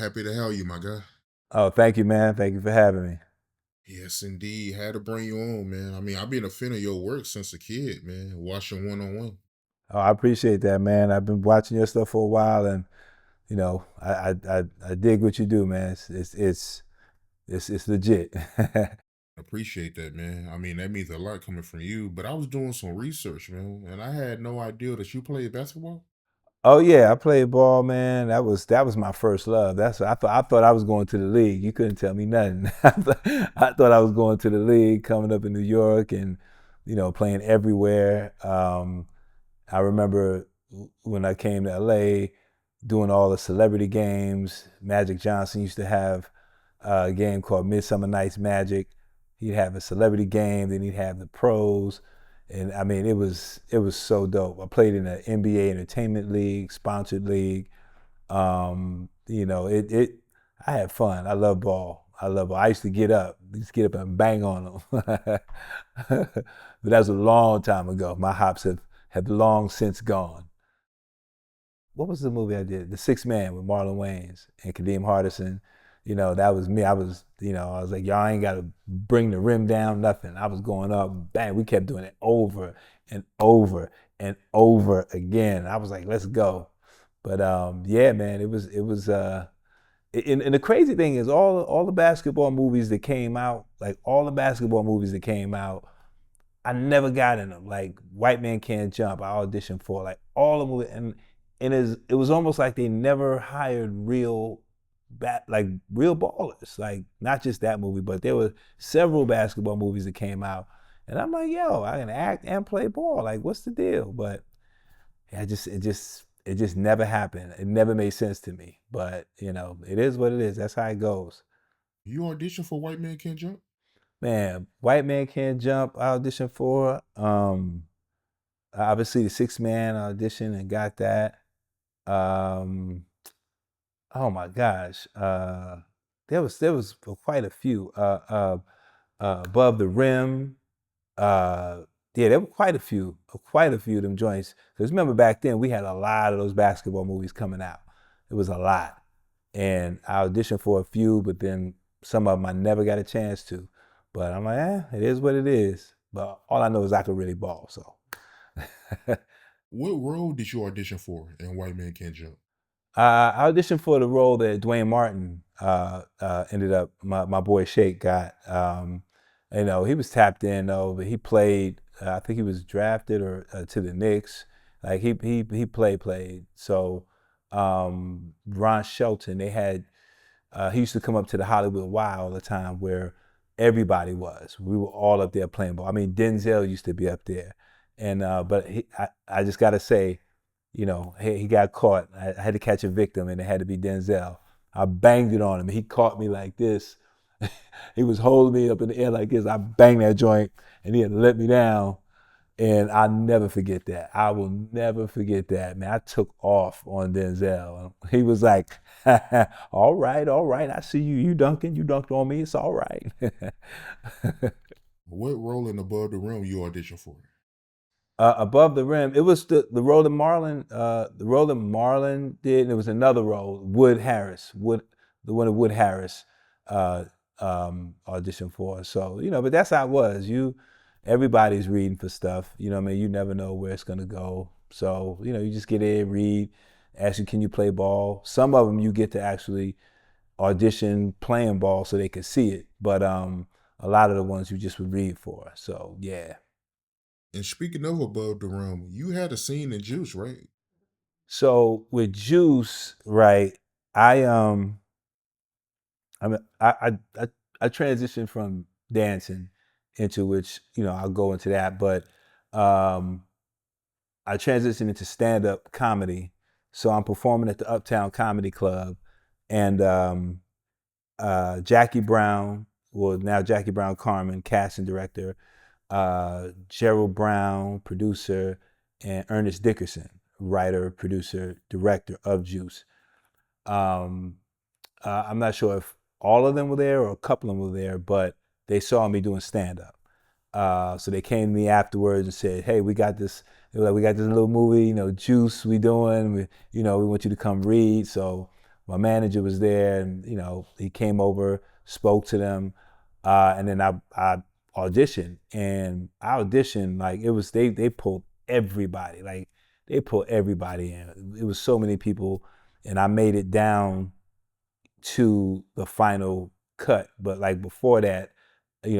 Happy to have you, my guy. Oh, thank you, man. Thank you for having me. Yes, indeed. Had to bring you on, man. I mean, I've been a fan of your work since a kid, man. Watching one on one. Oh, I appreciate that, man. I've been watching your stuff for a while, and I dig what you do, man. It's legit. Appreciate that, man. I mean, that means a lot coming from you. But I was doing some research, man, and I had no idea that you played basketball. Oh yeah, I played ball, man. That was my first love. That's what I thought I was going to the league. You couldn't tell me nothing. I thought I was going to the league, coming up in New York, and playing everywhere. I remember when I came to LA, doing all the celebrity games. Magic Johnson used to have a game called Midsummer Night's Magic. He'd have a celebrity game, then he'd have the pros, and I mean it was so dope. I played in the NBA Entertainment League, sponsored league. It I had fun. I love ball. I love ball. I used to get up and bang on them. But that was a long time ago. My hops have long since gone. What was the movie I did? The Sixth Man with Marlon Wayans and Kadeem Hardison. That was me. I was like, y'all ain't got to bring the rim down, nothing. I was going up, bang. We kept doing it over and over and over again. I was like, let's go. But yeah, man, and the crazy thing is all the basketball movies that came out, like all the basketball movies that came out, I never got in them. Like White Man Can't Jump, I auditioned for like all of them, and it was almost like they never hired real ballers. Like not just that movie, but there were several basketball movies that came out, and I'm like, yo, I can act and play ball. Like, what's the deal? But it just never happened. It never made sense to me. But it is what it is. That's how it goes. You auditioned for White Man Can't Jump? Man, White Man Can't Jump. I auditioned for. Obviously, the Six Man audition and got that. Um, oh my gosh, there was quite a few. Above the Rim. Uh, yeah, there were quite a few of them joints. Because remember back then we had a lot of those basketball movies coming out. It was a lot, and I auditioned for a few, but then some of them I never got a chance to. But I'm like, it is what it is. But all I know is I could really ball. So. What role did you audition for in White Man Can't Jump? I auditioned for the role that Dwayne Martin ended up, my boy Shake got. He was tapped in though, but he played. I think he was drafted or to the Knicks. Like he played. So Ron Shelton, they had. He used to come up to the Hollywood Y all the time, where everybody was. We were all up there playing ball. I mean, Denzel used to be up there, and but I just gotta say, he got caught. I had to catch a victim, and it had to be Denzel. I banged it on him. He caught me like this. He was holding me up in the air like this. I banged that joint, and he had to let me down. And I'll never forget that. I will never forget that, man. I took off on Denzel. He was like, all right, I see you. You dunking. You dunked on me. It's all right. What role in Above the Rim you auditioned for? Above the Rim. It was the role that Marlon did, and there was another role, Wood Harris, the one that Wood Harris uh, auditioned for. So but that's how it was. Everybody's reading for stuff. What I mean, you never know where it's gonna go. So you just get in, read, ask you, can you play ball? Some of them you get to actually audition playing ball so they could see it, but a lot of the ones you just would read for. So yeah. And speaking of Above the Rim, you had a scene in Juice, right? So with Juice, right? I I mean, I transitioned from dancing into which I'll go into that, but um, I transitioned into stand-up comedy. So I'm performing at the Uptown Comedy Club, and Jackie Brown, well now Jackie Brown Carmen, casting director, Gerald Brown, producer, and Ernest Dickerson, writer, producer, director of Juice. Um, I'm not sure if all of them were there or a couple of them were there, but they saw me doing stand up. So they came to me afterwards and said, "Hey, we got this. They were like, we got this little movie, Juice. We doing. We want you to come read." So my manager was there, and he came over, spoke to them, and then I auditioned, and I auditioned like it was they pulled everybody, like they pulled everybody in. It was so many people, and I made it down to the final cut. But like before that, we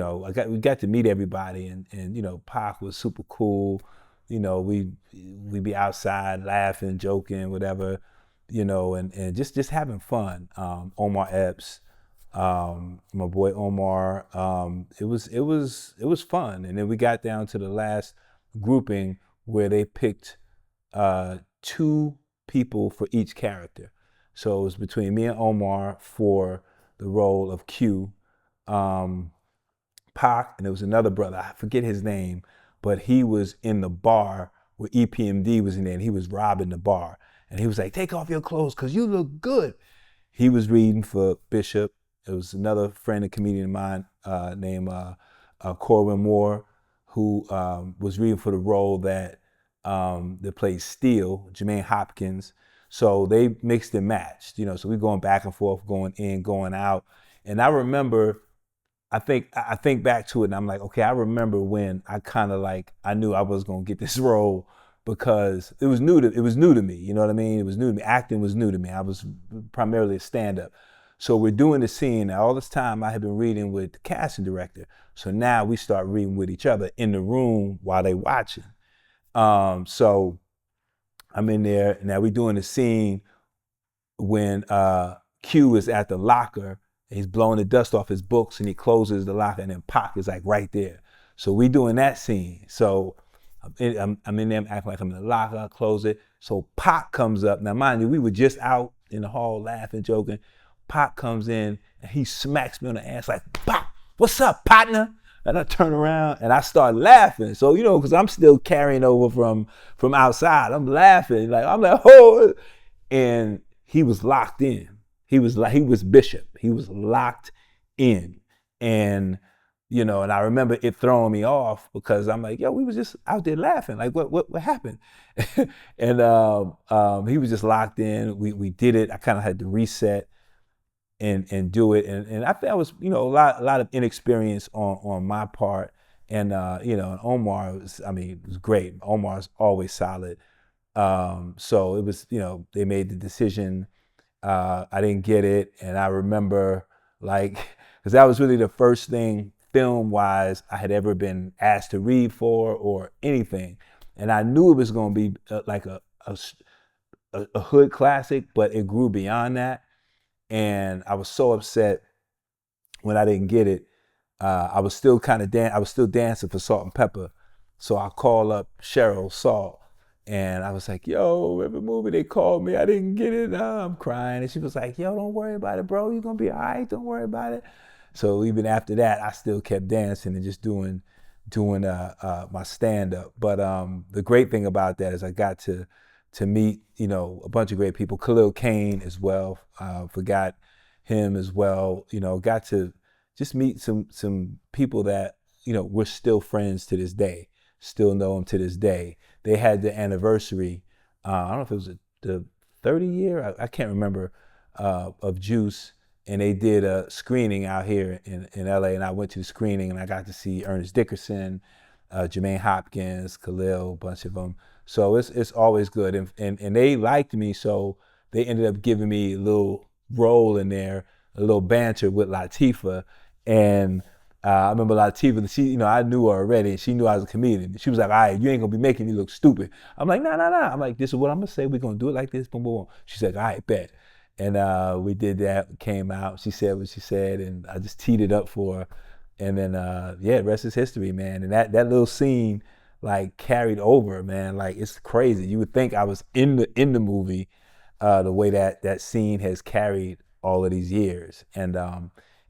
got to meet everybody, and Pac was super cool. We be outside laughing, joking, whatever, and just having fun. Omar Epps, my boy Omar. It was fun, and then we got down to the last grouping where they picked two people for each character. So it was between me and Omar for the role of Q, Pac, and there was another brother. I forget his name, but he was in the bar where EPMD was in there, and he was robbing the bar. And he was like, "Take off your clothes, cause you look good." He was reading for Bishop. It was another friend and comedian of mine named Corwin Moore, who was reading for the role that plays Steele, Jermaine Hopkins. So they mixed and matched, so we going back and forth, going in, going out. And I remember, I think back to it, and I'm like, okay, I remember when I kind of like, I knew I was gonna get this role because it was new to me. You know what I mean? It was new to me. Acting was new to me. I was primarily a stand-up. So we're doing the scene. Now, all this time I had been reading with the casting director. So now we start reading with each other in the room while they watching. So I'm in there. Now we're doing the scene when Q is at the locker, and he's blowing the dust off his books, and he closes the locker, and then Pac is like right there. So we doing that scene. So I'm in there, I'm acting like I'm in the locker, I close it. So Pac comes up. Now mind you, we were just out in the hall laughing, joking. Pac comes in, and he smacks me on the ass like, "Pop, what's up, partner?" And I turn around and I start laughing. So, because I'm still carrying over from outside. I'm laughing. I'm like, oh. And he was locked in. He was Bishop. He was locked in. And, and I remember it throwing me off because I'm like, yo, we was just out there laughing. Like, what happened? And he was just locked in. We did it. I kind of had to reset and do it. And I think that was, a lot of inexperience on my part. And and Omar was great. Omar's always solid. So it was, they made the decision. I didn't get it, and I remember because that was really the first thing film wise I had ever been asked to read for or anything, and I knew it was going to be like a hood classic, but it grew beyond that. And I was so upset when I didn't get it. I was still I was still dancing for Salt-N-Pepa. So I called up Cheryl Salt, and I was like, "Yo, every movie they called me, I didn't get it. I'm crying." And she was like, "Yo, don't worry about it, bro. You're gonna be all right. Don't worry about it." So even after that, I still kept dancing and just doing my stand up. But the great thing about that is I got to meet a bunch of great people. Khalil Kane as well. Forgot him as well. Got to just meet some people that we're still friends to this day. Still know them to this day. They had the anniversary. I don't know if it was the 30 year. I can't remember of Juice, and they did a screening out here in LA, and I went to the screening, and I got to see Ernest Dickerson, Jermaine Hopkins, Khalil, a bunch of them. So it's always good, and they liked me, so they ended up giving me a little role in there, a little banter with Latifah, and I remember Latifah, she, I knew her already, and she knew I was a comedian. She was like, "All right, you ain't gonna be making me look stupid." I'm like, "No, no, no." I'm like, "This is what I'm gonna say. We're gonna do it like this, boom, boom, boom." She's like, "All right, bet." And we did that, came out, she said what she said, and I just teed it up for her. And then, yeah, the rest is history, man. And that little scene, carried over, man. It's crazy. You would think I was in the movie, the way that scene has carried all of these years. And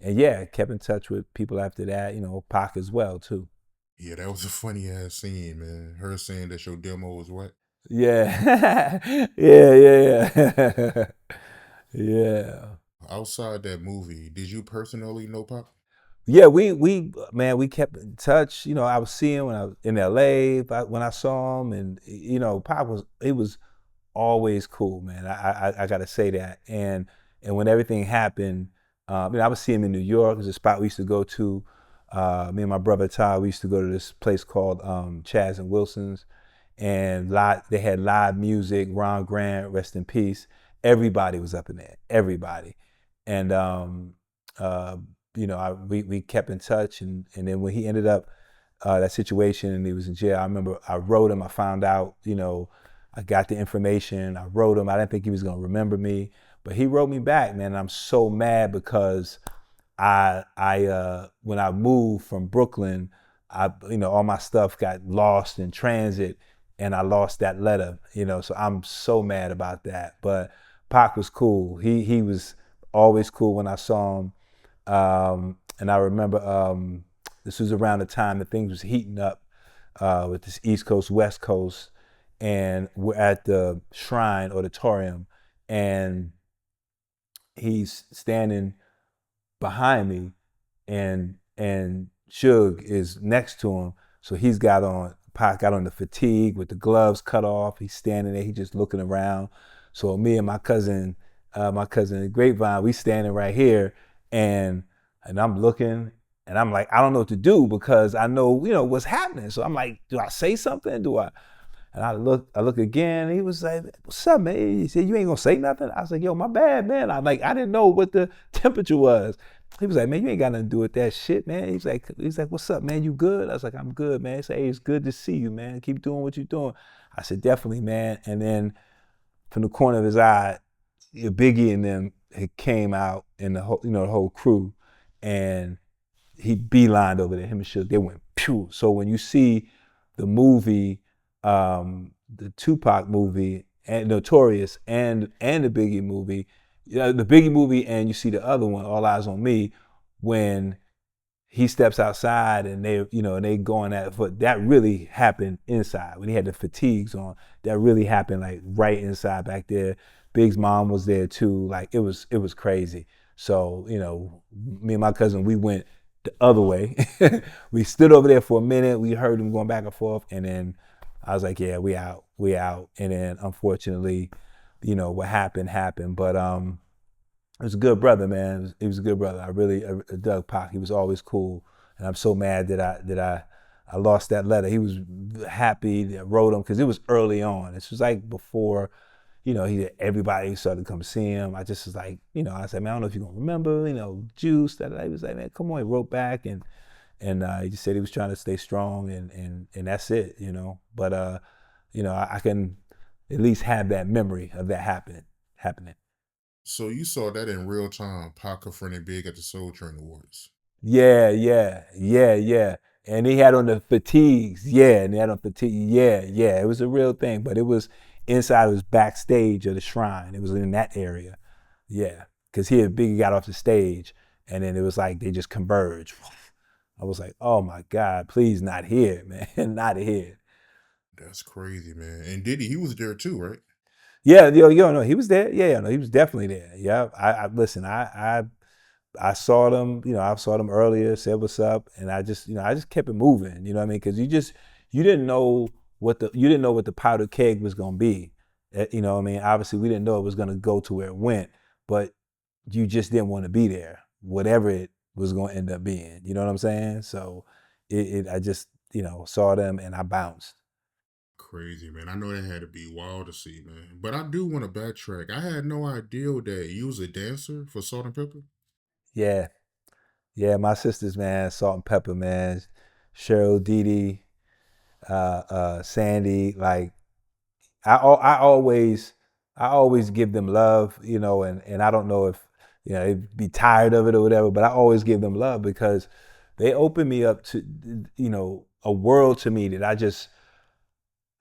yeah, kept in touch with people after that, Pac as well, too. Yeah, that was a funny ass scene, man. Her saying that your demo was what? Yeah. Yeah, yeah, yeah. Yeah. Outside that movie, did you personally know Pop? Yeah, we man, we kept in touch. I was seeing when I was in LA, when I saw him, and Pop was always cool, man. I gotta say that. And And when everything happened, I would see him in New York. There's a spot we used to go to. Me and my brother Ty, we used to go to this place called Chaz and Wilson's, and they had live music. Ron Grant, rest in peace. Everybody was up in there. Everybody, and uh, we kept in touch, and then when he ended up that situation and he was in jail, I remember I wrote him. I found out, I got the information. I wrote him. I didn't think he was gonna remember me, but he wrote me back, man. And I'm so mad because I when I moved from Brooklyn, all my stuff got lost in transit, and I lost that letter, so I'm so mad about that. But Pac was cool. He was always cool when I saw him. And I remember this was around the time that things was heating up with this East Coast, West Coast, and we're at the Shrine Auditorium, and he's standing behind me, and Suge is next to him. So Pac got on the fatigue with the gloves cut off. He's standing there, he's just looking around. So me and my cousin Grapevine, we standing right here, and I'm looking, and I'm like, I don't know what to do because I know, what's happening. So I'm like, do I say something? Do I? And I look again. And he was like, "What's up, man?" He said, "You ain't gonna say nothing." I was like, "Yo, my bad, man. I didn't know what the temperature was." He was like, "Man, you ain't got nothing to do with that shit, man." He's like, "What's up, man? You good?" I was like, "I'm good, man." He said, "Hey, it's good to see you, man. Keep doing what you're doing." I said, "Definitely, man." And then from the corner of his eye, Biggie and them had came out, and the whole crew, and he beelined over there. Him and Suge, they went pew. So when you see the movie, the Tupac movie, and Notorious, and the Biggie movie, the Biggie movie, and you see the other one, All Eyes on Me, when he steps outside and they going at foot. That really happened inside when he had the fatigues on. That really happened like right inside back there. Big's mom was there too. Like it was crazy. So me and my cousin, we went the other way. We stood over there for a minute. We heard him going back and forth, and then I was like, yeah, we out. And then unfortunately, what happened. But he was a good brother, man. He was a good brother. I really dug Pac. He was always cool, and I'm so mad that I lost that letter. He was happy that I wrote him because it was early on. This was like before, everybody started to come see him. I just was like, I said, man, I don't know if you're gonna remember, Juice. That he was like, man, come on. He wrote back, and he just said he was trying to stay strong, and that's it. But I can at least have that memory of that happening. So you saw that in real time, Pac confronting Big at the Soul Train Awards. Yeah, yeah, yeah, yeah. And he had on the fatigues. Yeah, and he had on fatigue. Yeah, yeah. It was a real thing, but it was inside. It was backstage of the shrine. It was in that area. Yeah, because he had Biggie got off the stage, and then it was like they just converged. I was like, oh my God, please not here, man, not here. That's crazy, man. And Diddy, he was there too, right? Yeah, no, he was there. Yeah, no, he was definitely there. Yeah, I listen. I saw them, I saw them earlier, said what's up, and I just kept it moving, you know what I mean? Because you didn't know what the powder keg was gonna be. You know what I mean? Obviously we didn't know it was gonna go to where it went, but you just didn't want to be there, whatever it was gonna end up being. You know what I'm saying? So I just, saw them and I bounced. Crazy, man. I know that had to be wild to see, man. But I do want to backtrack. I had no idea that you was a dancer for Salt-N-Pepa. Yeah. Yeah, my sisters, man, Salt-N-Pepa, man. Cheryl, Dee Dee, Sandy, like I always give them love, and I don't know if they'd be tired of it or whatever, but I always give them love because they opened me up to a world to me that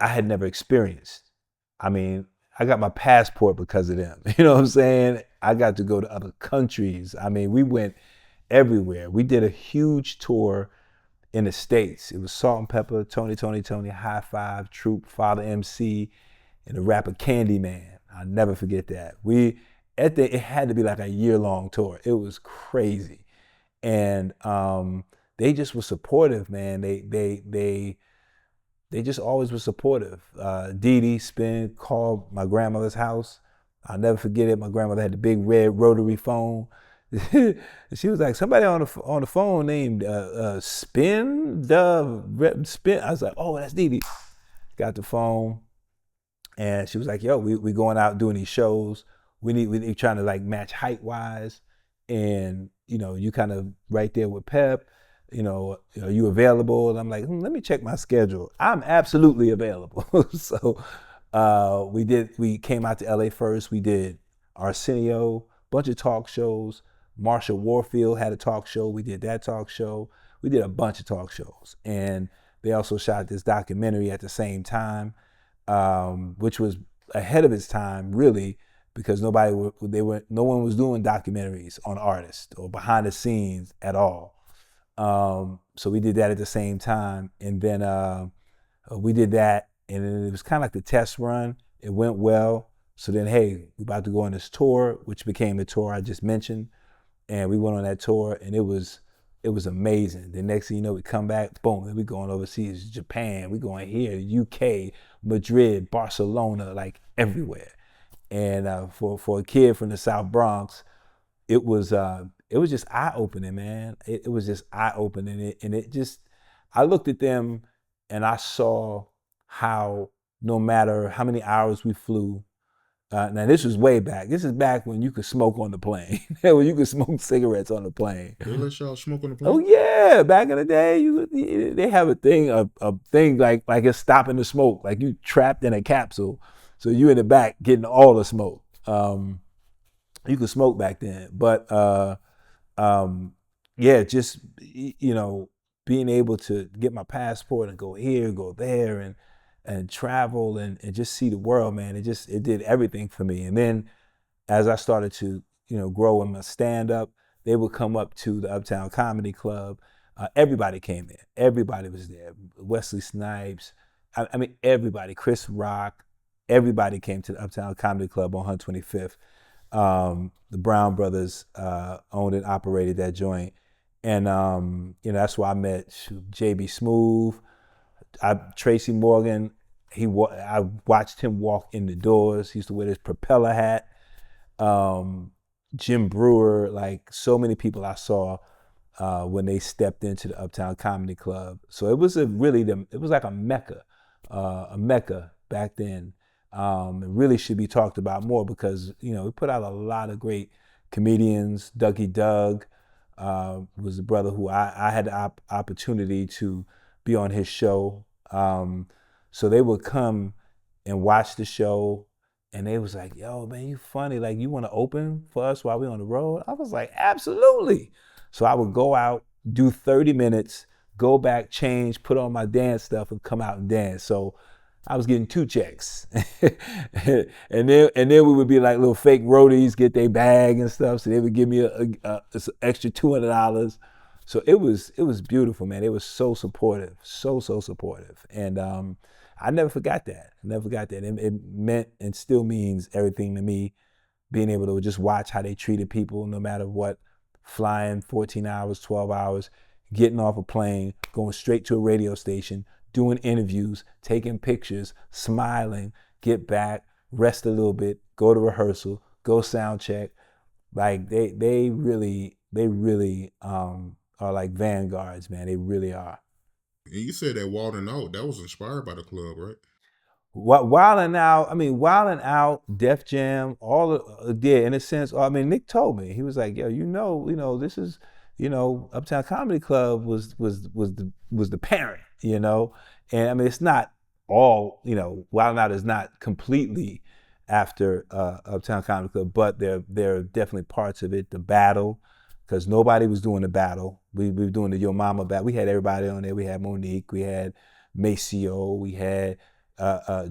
I had never experienced. I mean, I got my passport because of them. You know what I'm saying? I got to go to other countries. I mean, we went everywhere. We did a huge tour in the States. It was Salt-N-Pepa, Tony, High Five, Troop, Father MC, and the rapper Candyman. I'll never forget that. It had to be like a year-long tour. It was crazy. And they just were supportive, man. They just always were supportive. Dee Dee Spin called my grandmother's house I'll never forget it. My grandmother had the big red rotary phone. She was like, somebody on the phone named Spin. I was like, oh, that's Dee Dee. Got the phone, and she was like, yo, we going out doing these shows. We trying to like match height wise, and you kind of right there with Pep. Are you available? And I'm like, let me check my schedule. I'm absolutely available. So we came out to LA first. We did Arsenio, bunch of talk shows. Marsha Warfield had a talk show. We did that talk show. We did a bunch of talk shows. And they also shot this documentary at the same time, which was ahead of its time, really, because no one was doing documentaries on artists or behind the scenes at all. So we did that at the same time, and then we did that, and then it was kind of like the test run. It went well. So then, hey, we about to go on this tour, which became the tour I just mentioned, and we went on that tour, and it was amazing. The next thing you know, we come back, boom, we going overseas, Japan, we going here, UK, Madrid, Barcelona, like everywhere. And for a kid from the South Bronx, it was just eye opening, man. It was just eye opening, and it just I looked at them and I saw how no matter how many hours we flew. Now this was way back. This is back when you could smoke on the plane, when you could smoke cigarettes on the plane. They let y'all smoke on the Oh plane? yeah, back in the day, they have a thing like it's stopping the smoke, like you trapped in a capsule, so you in the back getting all the smoke. You could smoke back then, but um, yeah, just being able to get my passport and go here, go there, and travel and just see the world, man. It did everything for me. And then as I started to grow in my stand up, they would come up to the Uptown Comedy Club. Everybody came there. Everybody was there. Wesley Snipes. I mean, everybody. Chris Rock. Everybody came to the Uptown Comedy Club on 125th. The Brown brothers owned and operated that joint, and that's where I met JB Smooth, Tracy Morgan. I watched him walk in the doors. He used to wear this propeller hat. Jim Brewer, like so many people I saw when they stepped into the Uptown Comedy Club. So it was it was like a mecca back then. It really should be talked about more because we put out a lot of great comedians. Dougie Doug was the brother who I had the opportunity to be on his show. So they would come and watch the show, and they was like, yo, man, you funny. Like, you want to open for us while we on the road? I was like, absolutely. So I would go out, do 30 minutes, go back, change, put on my dance stuff, and come out and dance. So I was getting 2 checks. and then we would be like little fake roadies, get their bag and stuff. So they would give me a extra $200. So it was beautiful, man. They were so supportive, so supportive. And I never forgot that. I never forgot that. It meant and still means everything to me, being able to just watch how they treated people no matter what, flying 14 hours, 12 hours, getting off a plane, going straight to a radio station, doing interviews, taking pictures, smiling, get back, rest a little bit, go to rehearsal, go sound check. Like they really are like vanguards, man. They really are. And you said that Walden Out, that was inspired by the club, right? Wildin' Out, I mean, Wildin' Out, Def Jam, all yeah, in a sense. I mean, Nick told me, he was like, yo, this is, Uptown Comedy Club was the parent, and I mean, it's not all, Wildin' Out is not completely after Uptown Comedy Club, but there are definitely parts of it. The battle, because nobody was doing the battle. We were doing the Yo Mama battle. We had everybody on there. We had Monique, we had Maceo, we had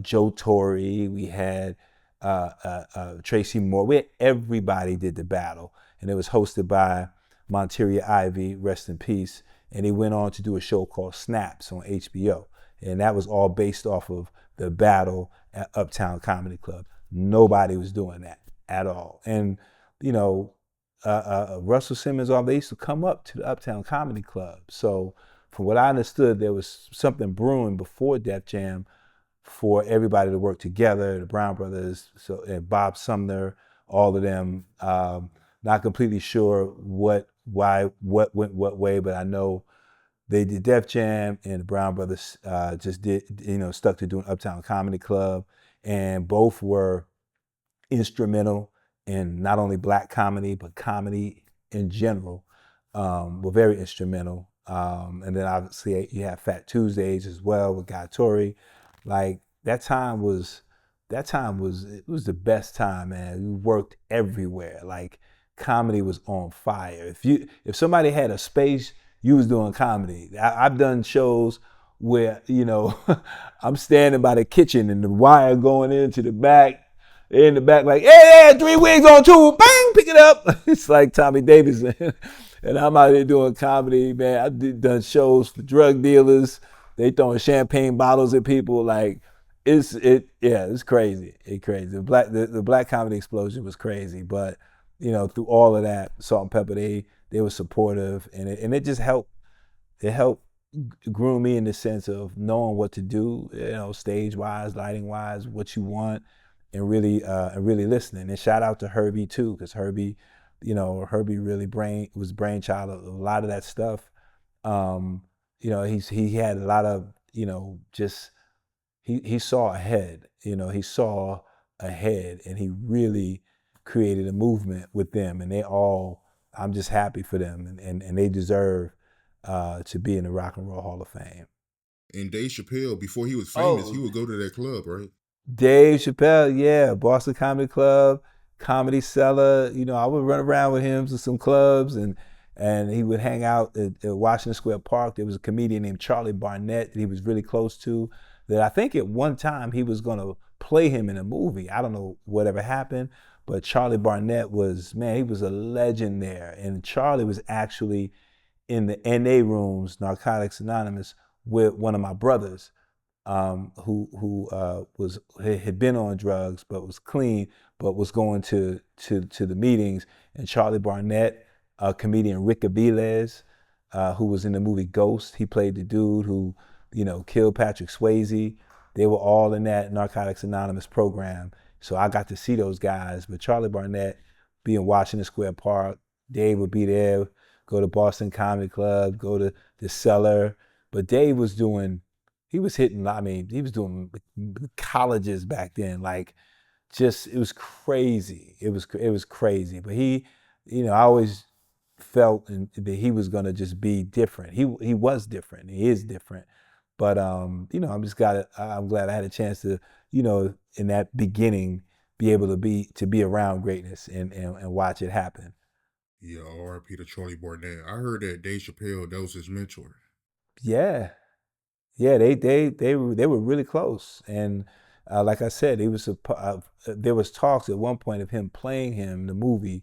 Joe Torre, we had Tracy Moore. Everybody did the battle, and it was hosted by Monteria Ivy, rest in peace. And he went on to do a show called Snaps on HBO, and that was all based off of the battle at Uptown Comedy Club. Nobody was doing that at all, and Russell Simmons, all they used to come up to the Uptown Comedy Club. So, from what I understood, there was something brewing before Def Jam for everybody to work together. The Brown brothers, so and Bob Sumner, all of them. Not completely sure what went what way, but I know they did Def Jam, and the Brown brothers just did, stuck to doing Uptown Comedy Club, and both were instrumental in not only black comedy but comedy in general. Were very instrumental. And then obviously you have Fat Tuesdays as well with Guy Tori. Like that time was it was the best time, man. We worked everywhere. Like comedy was on fire. If somebody had a space, you was doing comedy. I've done shows where I'm standing by the kitchen and the wire going into the back. They're in the back like, hey, 3 wigs on two, bang, pick it up. It's like Tommy Davis, and I'm out here doing comedy, man. I've done shows for drug dealers. They throwing champagne bottles at people. Like, it's crazy. It's crazy. The black comedy explosion was crazy, but through all of that, Salt-N-Pepa, they were supportive, and it just helped. It helped groom me in the sense of knowing what to do, stage wise, lighting wise, what you want, and really listening. And shout out to Herbie too, because Herbie really was brainchild of a lot of that stuff. Um, he had a lot of just he saw ahead. He saw ahead, and he really created a movement with them, and they all. I'm just happy for them, and they deserve to be in the Rock and Roll Hall of Fame. And Dave Chappelle, before he was famous, he Oh, would go to that club, right? Dave Chappelle, yeah, Boston Comedy Club, Comedy Cellar. I would run around with him to some clubs, and he would hang out at Washington Square Park. There was a comedian named Charlie Barnett that he was really close to. That I think at one time he was going to play him in a movie. I don't know whatever happened, but Charlie Barnett was, man, he was a legend there. And Charlie was actually in the NA rooms, Narcotics Anonymous, with one of my brothers, who was had been on drugs but was clean, but was going to the meetings. And Charlie Barnett, comedian Rick Aviles, who was in the movie Ghost, he played the dude who killed Patrick Swayze. They were all in that Narcotics Anonymous program, so I got to see those guys. But Charlie Barnett be in Washington Square Park. Dave would be there. Go to Boston Comedy Club. Go to the Cellar. But Dave was doing he was hitting, I mean, he was doing colleges back then. Like, just, it was crazy. It was crazy. But I always felt that he was gonna just be different. He was different. He is different. But I'm glad I had a chance to, in that beginning, be able to be around greatness and watch it happen. Yeah, R.I.P. to Charlie Barnett. I heard that Dave Chappelle, that was his mentor. Yeah, yeah, they were really close, and like I said, there was talks at one point of him playing him the movie,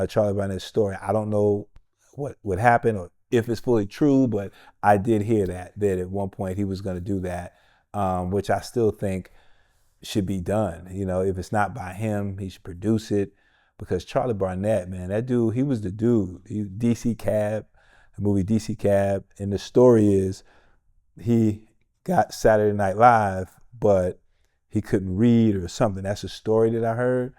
Charlie Barnett's story. I don't know what would happen or if it's fully true, but I did hear that at one point he was going to do that, which I still think should be done. If it's not by him, he should produce it, because Charlie Barnett, man, that dude, he was the dude. DC Cab, the movie DC Cab, and the story is he got Saturday Night Live, but he couldn't read or something. That's a story that I heard.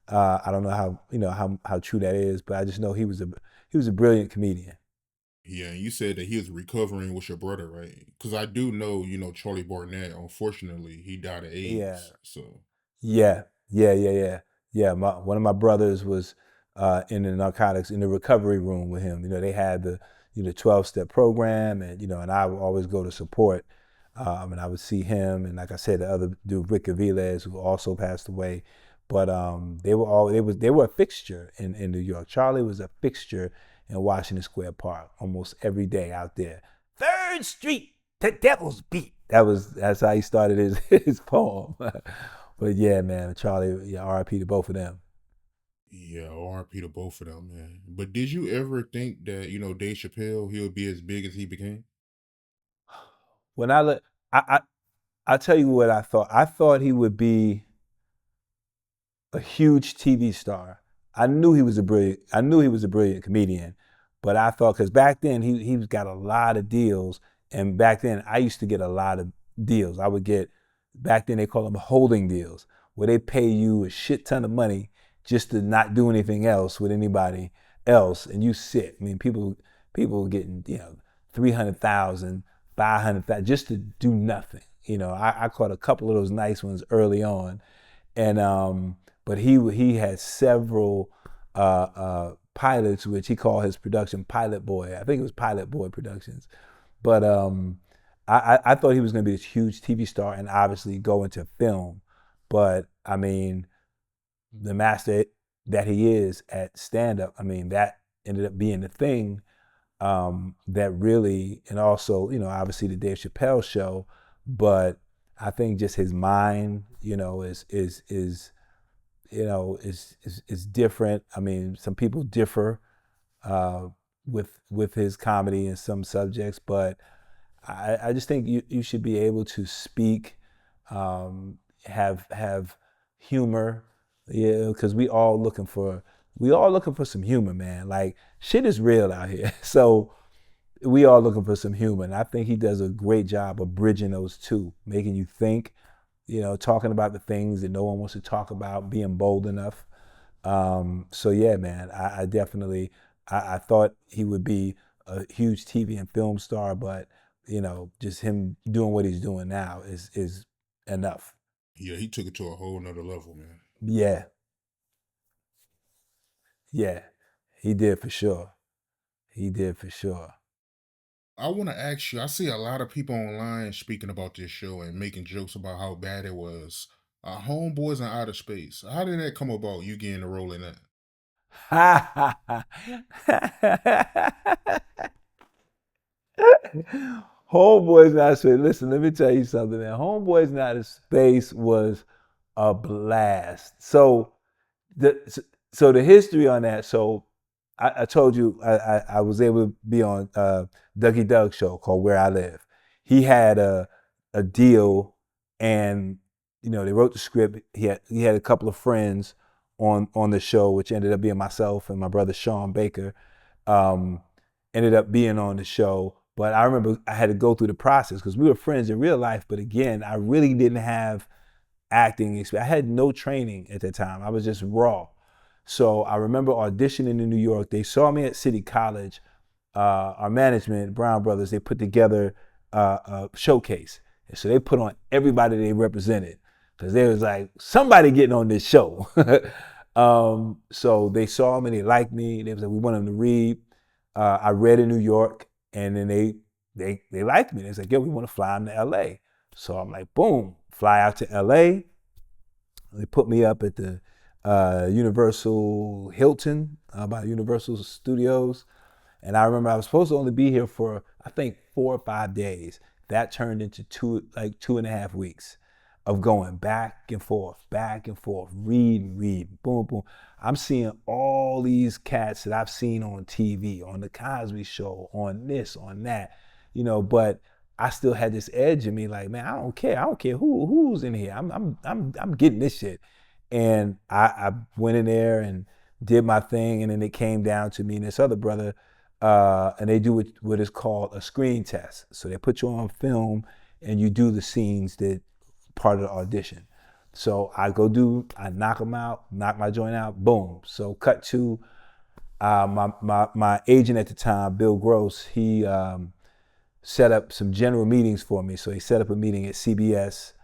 I don't know how true that is, but I just know he was a brilliant comedian. Yeah, and you said that he was recovering with your brother, right? Because I do know, Charlie Barnett, unfortunately, he died of Yeah, AIDS. So, yeah, yeah. Yeah, one of my brothers was in the narcotics in the recovery room with him. They had the 12-step program, and I would always go to support, and I would see him, and like I said, the other dude Rick Aviles, who also passed away. But they were a fixture in New York. Charlie was a fixture in Washington Square Park almost every day out there. Third Street, the Devil's Beat. That's how he started his his poem. But yeah, man, Charlie, yeah, R.I.P. to both of them. yeah, R.I.P. to both of them, man. But did you ever think that, Dave Chappelle, he'll be as big as he became? When I look, I tell you what I thought. I thought he would be a huge TV star. I knew he was a brilliant comedian, but I thought, because back then he's got a lot of deals, and back then I used to get a lot of deals. I would get back then they call them holding deals, where they pay you a shit ton of money just to not do anything else with anybody else, and you sit. I mean, people getting 300,000, 500,000 just to do nothing. I caught a couple of those nice ones early on, and but he had several pilots, which he called his production Pilot Boy. I think it was Pilot Boy Productions, but I thought he was going to be this huge TV star and obviously go into film. But I mean, the master that he is at stand up, I mean, that ended up being the thing that really, and also, obviously the Dave Chappelle show, but I think just his mind, is different. I mean, some people differ uh, with his comedy and some subjects, but I just think you should be able to speak, have humor, because we all looking for some humor, man. Like shit is real out here, so we all looking for some humor. And I think he does a great job of bridging those two, making you think, talking about the things that no one wants to talk about, being bold enough. So yeah, man, I definitely I thought he would be a huge TV and film star, but just him doing what he's doing now is enough. Yeah, he took it to a whole nother level, man. Yeah, yeah, he did for sure. He did for sure. I want to ask you, I see a lot of people online speaking about this show and making jokes about how bad it was. Homeboys in Outer Space. How did that come about? You getting a role in that? Homeboys Not Space. Listen, let me tell you something. Man. Homeboys Not Space was a blast. The so the history on that. So I told you I was able to be on Dougie Doug's show called Where I Live. He had a deal, and they wrote the script. He had a couple of friends on the show, which ended up being myself and my brother Sean Baker. Um, Ended up being on the show. But I remember I had to go through the process because we were friends in real life. But again, I really didn't have acting experience. I had no training at that time. I was just raw. So I remember auditioning in New York. They saw me at City College. Our management, Brown Brothers, they put together a showcase. And so they put on everybody they represented because they was like, somebody getting on this show. So they saw me, they liked me. They was like, we want them to read. I read in New York, and then they liked me. They was like, yo, we want to fly them to LA. So I'm like, boom, fly out to LA. They put me up at the Universal Hilton by Universal Studios. And I remember I was supposed to only be here for, I think, 4 or 5 days. That turned into 2.5 weeks of going back and forth, reading, boom, boom. I'm seeing all these cats that I've seen on TV, on the Cosby Show, on this, on that, but I still had this edge in me, like, man, I don't care. I don't care who's in here. I'm getting this shit. And I went in there and did my thing, and then it came down to me and this other brother, and they do what is called a screen test. So they put you on film, and you do the scenes that part of the audition. So I knock them out, knock my joint out, boom. So cut to my agent at the time, Bill Gross. He set up some general meetings for me. So he set up a meeting at CBS.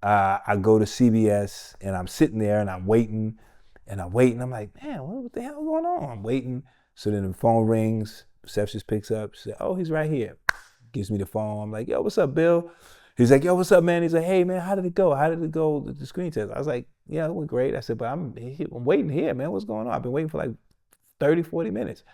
I go to CBS and I'm sitting there and I'm waiting and I'm waiting. I'm like, man, what the hell is going on? I'm waiting. So then the phone rings, receptionist picks up, says, oh, he's right here. Gives me the phone. I'm like, yo, what's up, Bill? He's like, yo, what's up, man? He's like, hey, man, how did it go? How did it go, the screen test? I was like, yeah, it went great. I said, but I'm waiting here, man. What's going on? I've been waiting for like 30, 40 minutes.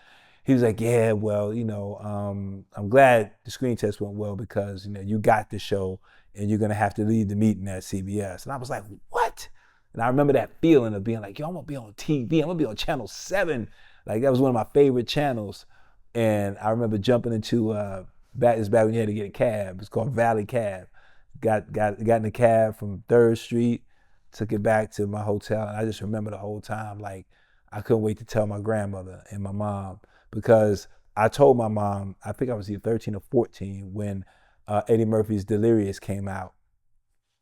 He was like, yeah, well, I'm glad the screen test went well because, you got the show and you're going to have to lead the meeting at CBS. And I was like, what? And I remember that feeling of being like, yo, I'm going to be on TV. I'm going to be on Channel 7. Like, that was one of my favorite channels. And I remember jumping into, back when you had to get a cab. It's called Valley Cab. Got in the cab from 3rd Street, took it back to my hotel. And I just remember the whole time, like, I couldn't wait to tell my grandmother and my mom because I told my mom, I think I was either 13 or 14 when Eddie Murphy's Delirious came out.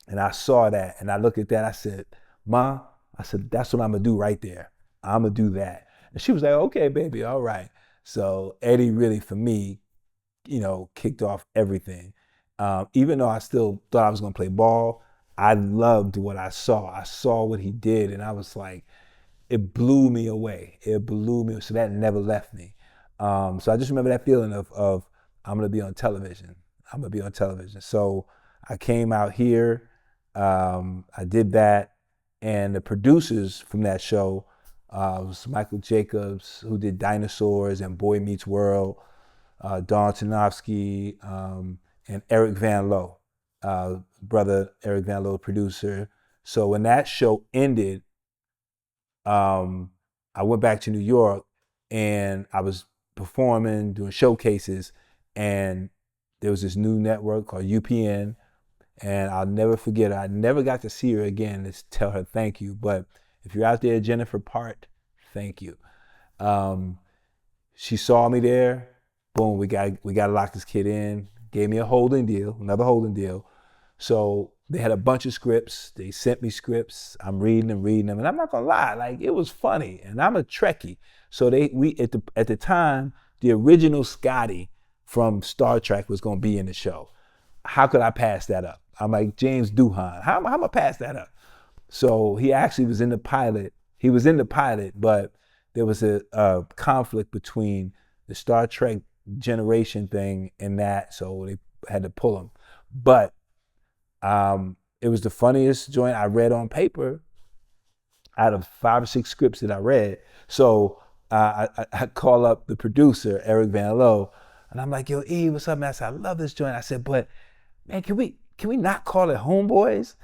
And I saw that and I looked at that. I said, Ma, I said, that's what I'm gonna do right there. I'm gonna do that. And she was like, okay, baby, all right. So Eddie really, for me, kicked off everything. Even though I still thought I was gonna play ball, I loved what I saw. I saw what he did, and I was like, it blew me away. It blew me. So that never left me. So I just remember that feeling of I'm gonna be on television. I'm gonna be on television. So I came out here. I did that, and the producers from that show was Michael Jacobs, who did Dinosaurs and Boy Meets World, Don Tanofsky, and Eric Van Lowe, brother Eric Van Lowe, producer. So when that show ended, I went back to New York and I was performing, doing showcases, and there was this new network called UPN, and I'll never forget her. I never got to see her again to tell her thank you, but if you're out there, Jennifer Part, thank you. Um, she saw me there. Boom, we got to lock this kid in. Gave me a holding deal, another holding deal. So they had a bunch of scripts. They sent me scripts. I'm reading and reading them, and I'm not gonna lie, like it was funny. And I'm a Trekkie, so we at the time the original Scotty from Star Trek was gonna be in the show. How could I pass that up? I'm like James Doohan. How am I gonna pass that up? So he actually was in the pilot. He was in the pilot, but there was a conflict between the Star Trek generation thing and that, so they had to pull him. But it was the funniest joint I read on paper out of 5 or 6 scripts that I read. So I call up the producer, Eric Van Lowe, and I'm like, yo, E, what's up, man? I said, I love this joint. I said, but man, can we not call it Homeboys?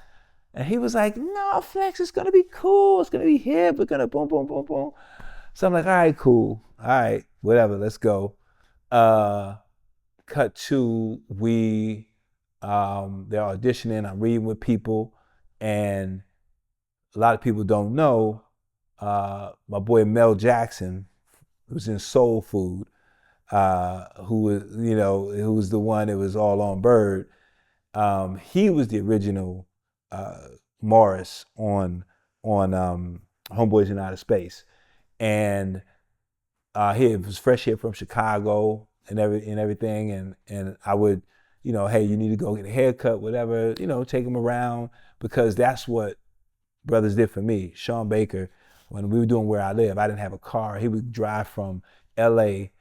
And he was like, no, Flex, it's gonna be cool. It's gonna be hip. We're gonna boom, boom, boom, boom. So I'm like, all right, cool. All right, whatever, let's go. Uh, cut to they're auditioning, I'm reading with people, and a lot of people don't know, my boy Mel Jackson, who's in Soul Food, who was the one that was all on Bird. He was the original Morris on Homeboys in Outer Space, and he was fresh here from Chicago and everything, and I would, hey, you need to go get a haircut, whatever, take him around, because that's what brothers did for me. Sean Baker, when we were doing Where I Live, I didn't have a car. He would drive from L.A.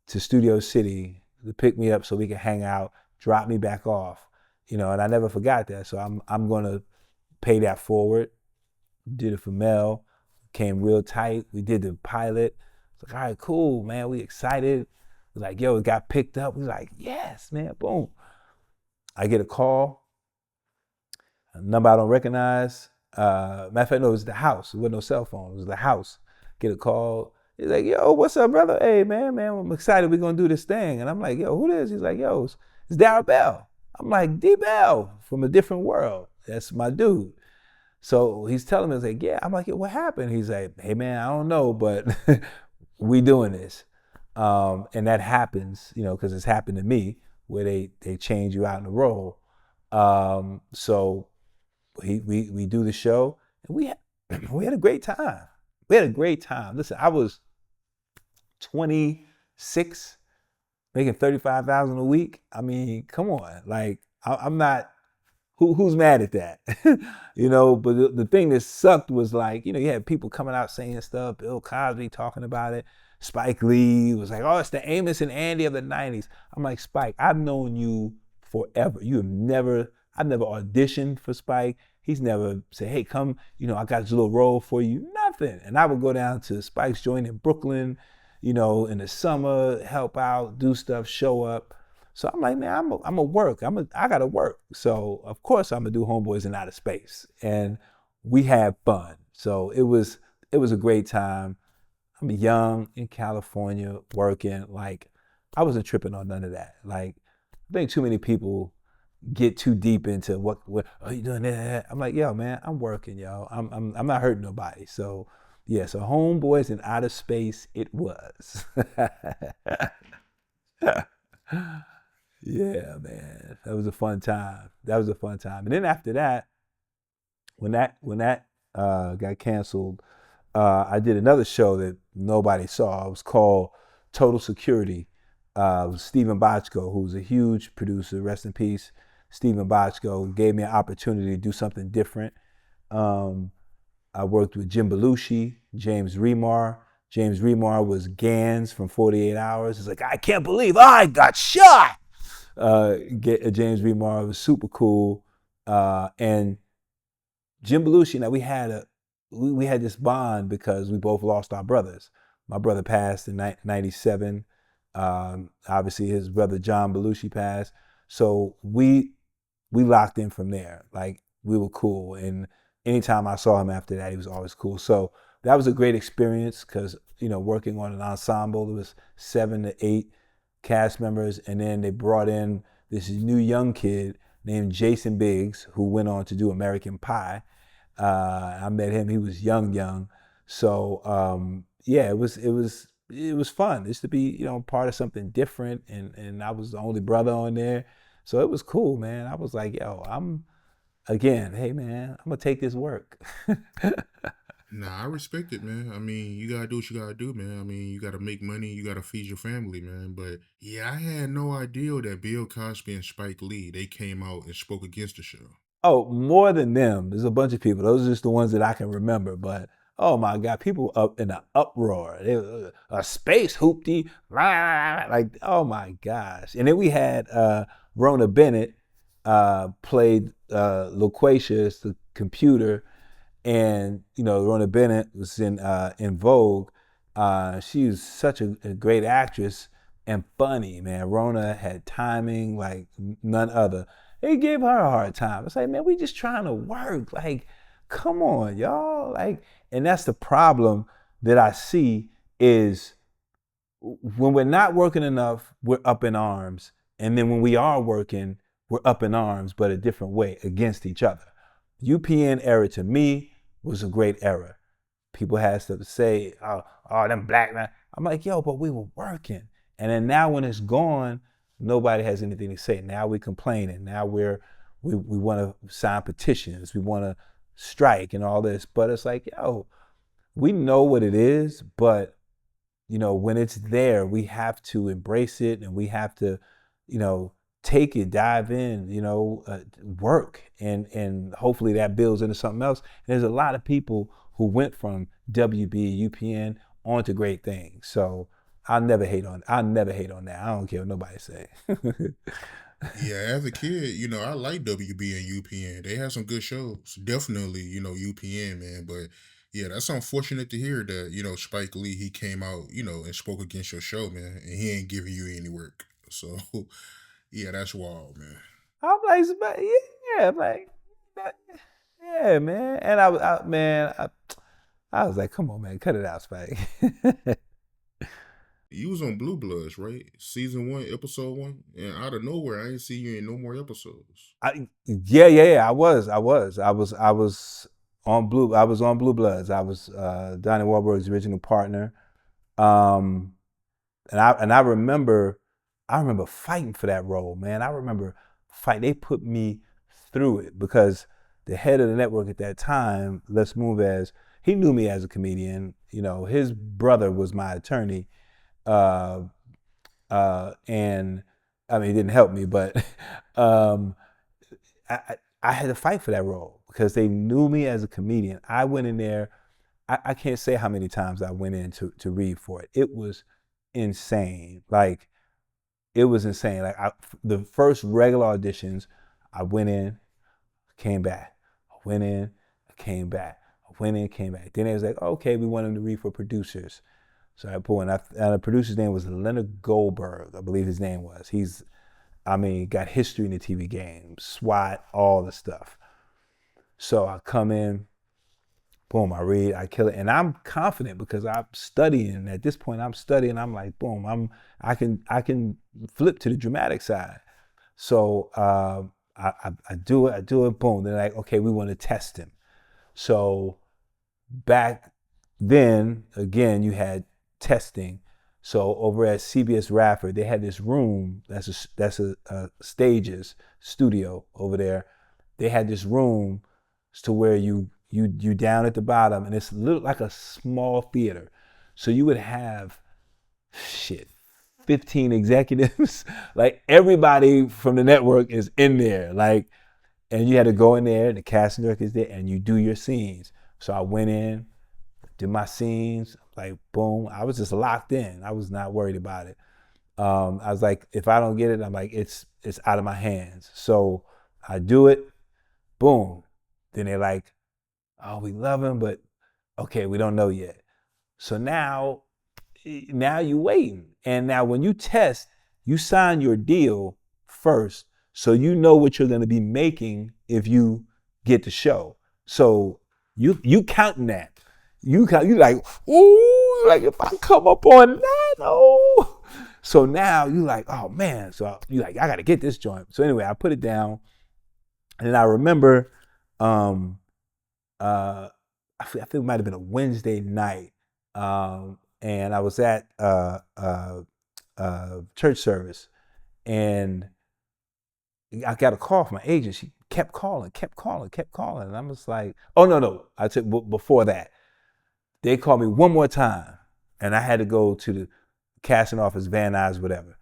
to Studio City to pick me up so we could hang out, drop me back off, and I never forgot that. So I'm gonna pay that forward. Did it for Mel, came real tight. We did the pilot. It's like, all right, cool, man. We excited. We're like, yo, it got picked up. We're like, yes, man, boom. I get a call, a number I don't recognize. Matter of fact, no, it was the house. It wasn't no cell phone. It was the house. Get a call. He's like, yo, what's up, brother? Hey, man, I'm excited. We're going to do this thing. And I'm like, yo, who this? He's like, yo, it's Darryl Bell. I'm like, D Bell from a different world. That's my dude. So he's telling me, he's like, yeah. I'm like, what happened? He's like, hey, man, I don't know, but we doing this. And that happens, because it's happened to me, where they change you out in the role. So we do the show, and we had a great time. We had a great time. Listen, I was 26, making 35,000 a week. I mean, come on, like I'm not. Who's mad at that? But the thing that sucked was, like, you had people coming out saying stuff. Bill Cosby talking about it. Spike Lee was like, oh, it's the Amos and Andy of the 90s. I'm like, Spike, I've known you forever. I've never auditioned for Spike. He's never said, hey, come, I got this little role for you. Nothing. And I would go down to Spike's joint in Brooklyn, in the summer, help out, do stuff, show up. So I'm like, man, I'm a work. I gotta work. So of course I'm gonna do Homeboys in Outer Space, and we had fun. So it was a great time. I'm young in California working. Like, I wasn't tripping on none of that. Like, I think too many people get too deep into what are you doing that? I'm like, yo, man, I'm working, yo. I'm not hurting nobody. So yeah, so Homeboys in Outer Space it was. Yeah, man, that was a fun time. That was a fun time. And then after that, when that got canceled, I did another show that nobody saw. It was called Total Security. It was Stephen Bochco, who was a huge producer. Rest in peace, Stephen Bochco. Gave me an opportunity to do something different. Um, I worked with Jim Belushi, James Remar. James Remar was Gans from 48 Hours. It's like, I can't believe I got shot. James Remar was super cool. And Jim Belushi, now we had this bond because we both lost our brothers. My brother passed in '97. Obviously, his brother John Belushi passed. So we locked in from there. Like we were cool, and anytime I saw him after that, he was always cool. So that was a great experience because working on an ensemble, there was 7 to 8 cast members, and then they brought in this new young kid named Jason Biggs, who went on to do American Pie. I met him; he was young. So yeah, it was fun. Just to be part of something different, and I was the only brother on there, so it was cool, man. I was like, yo, hey man, I'm gonna take this work. Nah, I respect it, man. I mean, you gotta do what you gotta do, man. I mean, you gotta make money, you gotta feed your family, man. But yeah, I had no idea that Bill Cosby and Spike Lee they came out and spoke against the show. Oh, more than them. There's a bunch of people. Those are just the ones that I can remember. But oh my God, people up in an uproar. A space hoopty, like oh my gosh. And then we had Rona Bennett played Loquacious, the computer, and Rona Bennett was in Vogue. She was such a great actress and funny, man. Rona had timing like none other. They gave her a hard time. It's like, man, we just trying to work. Like, come on, y'all. Like, and that's the problem that I see is when we're not working enough, we're up in arms. And then when we are working, we're up in arms, but a different way against each other. UPN era to me was a great era. People had stuff to say, them black men. I'm like, yo, but we were working. And then now when it's gone, nobody has anything to say. Now we're complaining. Now we want to sign petitions. We want to strike and all this. But it's like, yo, we know what it is, but when it's there, we have to embrace it and we have to, you know, take it, dive in, work, and hopefully that builds into something else. And there's a lot of people who went from WB, UPN on to great things. So I'll never hate on that. I don't care what nobody say. Yeah, as a kid, I like WB and UPN. They had some good shows. Definitely, UPN, man. But yeah, that's unfortunate to hear that, Spike Lee, he came out, and spoke against your show, man, and he ain't giving you any work. So yeah, that's wild, man. I'm like, yeah, like, yeah, man. And I was like, come on, man, cut it out, Spike. You was on Blue Bloods, right? Season 1, episode 1. And out of nowhere, I ain't see you in no more episodes. Yeah. I was on Blue. I was on Blue Bloods. I was Donnie Wahlberg's original partner. Um, and I remember fighting for that role, man. I remember fight. They put me through it because the head of the network at that time, Les Moonves, he knew me as a comedian. His brother was my attorney, uh, and I mean, he didn't help me, but um, I had to fight for that role because they knew me as a comedian. I went in there. I can't say how many times I went in to read for it. It was insane. Like it was insane. Like the first regular auditions, I went in, came back. I went in, I came back. I went in, came back. Then it was like, okay, we want him to read for producers. So I pulled, and the producer's name was Leonard Goldberg, I believe his name was. Got history in the TV game, SWAT, all the stuff. So I come in, boom, I read, I kill it, and I'm confident because I'm studying. At this point, I'm studying. I'm like, boom, I can flip to the dramatic side. So I do it, boom. They're like, okay, we want to test him. So back then, again, you had testing. So over at CBS Radford, they had this room that's a stages studio over there. They had this room to where you down at the bottom, and it's little like a small theater. So you would have shit 15 executives, like everybody from the network is in there, like, and you had to go in there, and the casting director is there, and you do your scenes. So I went in, did my scenes, like boom. I was just locked in. I was not worried about it. I was like, if I don't get it, I'm like, it's out of my hands. So I do it, boom. Then they're like, oh, we love him, but okay, we don't know yet. So now you waiting. And now when you test, you sign your deal first, so you know what you're gonna be making if you get the show. So you counting that. You like, ooh, like if I come up on that, oh. So now you like, oh man. So you like, I gotta get this joint. So anyway, I put it down, and then I remember, um, I think it might have been a Wednesday night, and I was at church service, and I got a call from my agent. She kept calling, and I'm just like, oh no, I said before that, they called me one more time, and I had to go to the casting office, Van Nuys, whatever.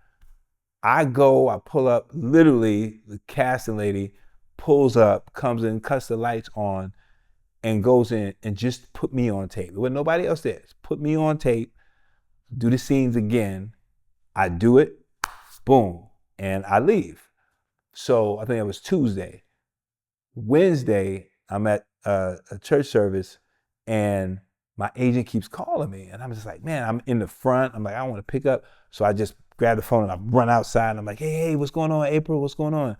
I pull up, literally, the casting lady pulls up, comes in, cuts the lights on, and goes in and just put me on tape. There wasn't nobody else there. Just put me on tape, do the scenes again. I do it, boom, and I leave. So I think it was Tuesday. Wednesday, I'm at a church service, and my agent keeps calling me, and I'm just like, man, I'm in the front. I'm like, I don't want to pick up. So I just grab the phone and I run outside, and I'm like, hey, what's going on, April? What's going on?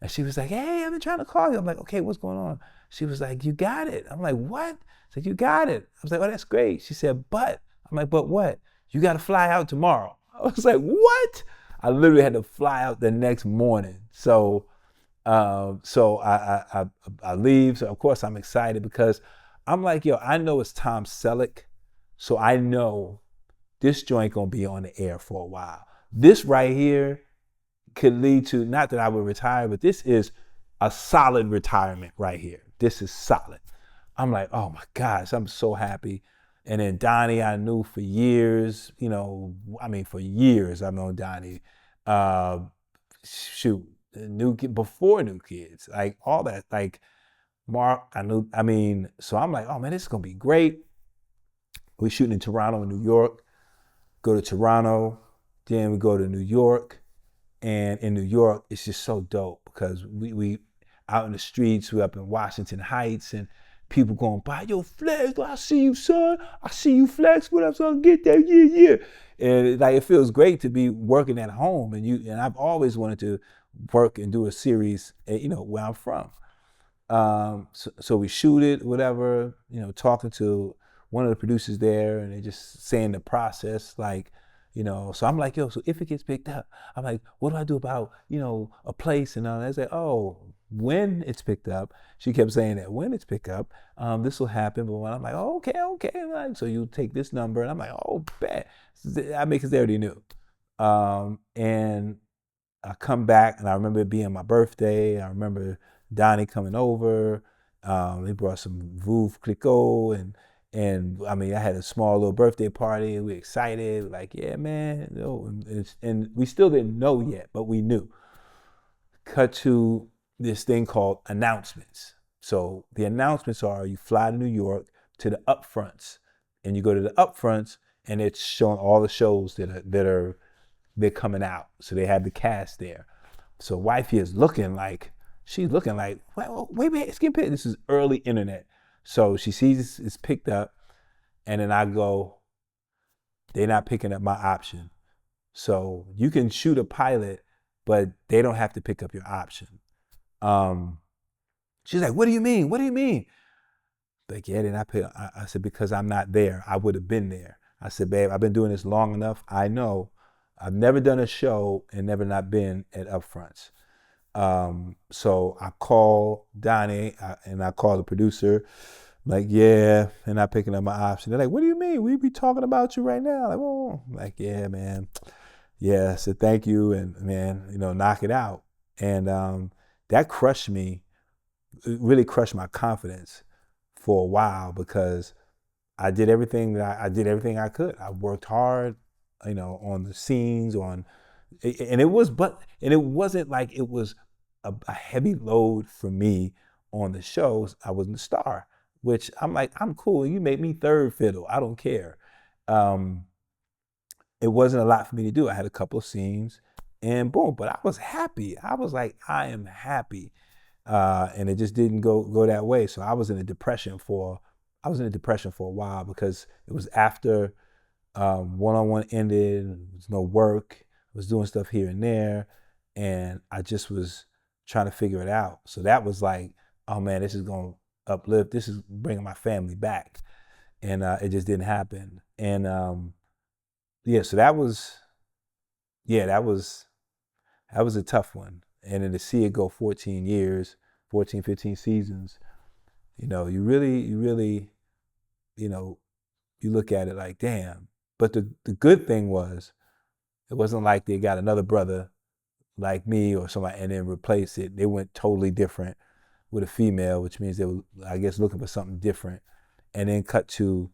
And she was like, hey, I've been trying to call you. I'm like, okay, what's going on? She was like, you got it. I'm like, what? I said, you got it. I was like, oh, that's great. She said, but. I'm like, but what? You got to fly out tomorrow. I was like, what? I literally had to fly out the next morning. So I leave. So of course I'm excited because I'm like, yo, I know it's Tom Selleck, so I know this joint gonna be on the air for a while. This right here could lead to, not that I would retire, but this is a solid retirement right here. This is solid. I'm like, oh my gosh, I'm so happy. And then Donnie, I knew for years, for years I've known Donnie. Uh, shoot, before New Kids, like all that, like Mark, so I'm like, oh man, this is gonna be great. We're shooting in Toronto and New York. Go to Toronto, then we go to New York. And in New York, it's just so dope because we out in the streets, we up in Washington Heights, and people going by, yo, Flex, I see you, son. I see you, Flex. What up, son? Get that, yeah. And it feels great to be working at home, and I've always wanted to work and do a series, where I'm from. So we shoot it, whatever, talking to one of the producers there, and they just saying the process, like, so I'm like, yo, so if it gets picked up, I'm like, what do I do about, a place? And I say, oh, when it's picked up, she kept saying that when it's picked up, this will happen. But when I'm like, oh, okay. Like, so you take this number, and I'm like, oh, bet. I mean, because they already knew. And I come back, and I remember it being my birthday. I remember Donnie coming over. He brought some Veuve Clicquot, and I had a small little birthday party. We excited, like, yeah, man. And we still didn't know yet, but we knew. Cut to this thing called announcements. So the announcements are, you fly to New York to the upfronts, and you go to the upfronts, and it's showing all the shows they're coming out. So they have the cast there. So wifey is looking like, wait, it's getting picked. This is early internet. So she sees it's picked up, and then I go, they're not picking up my option. So you can shoot a pilot, but they don't have to pick up your option. She's like, what do you mean? What do you mean? Like, yeah, they're not picking. I said, because I'm not there. I would have been there. I said, babe, I've been doing this long enough. I know. I've never done a show and never not been at upfronts. So I call Donnie, and I call the producer, Like, yeah, and not picking up my option. They're like, what do you mean? We be talking about you right now. Like, oh, like, yeah, man. Yeah, so thank you, and man, knock it out. And that crushed me. It really crushed my confidence for a while because I did everything I did everything I could. I worked hard, on the scenes, and it wasn't like it was a heavy load for me on the shows. I wasn't the star, which I'm like, I'm cool. You make me third fiddle. I don't care. Um, it wasn't a lot for me to do. I had a couple of scenes and boom, but I was happy. I was like, I am happy. And it just didn't go that way. So I was in a depression for a while because it was after one-on-one ended. There was no work. I was doing stuff here and there, and I just was trying to figure it out. So that was like, oh man, this is going to uplift. This is bringing my family back, and it just didn't happen. And yeah, so that was a tough one. And then to see it go 14 years, 14, 15 seasons, you really, you know, you look at it like, damn. But the good thing was, it wasn't like they got another brother like me or somebody and then replaced it. They went totally different with a female, which means they were, I guess, looking for something different. And then cut to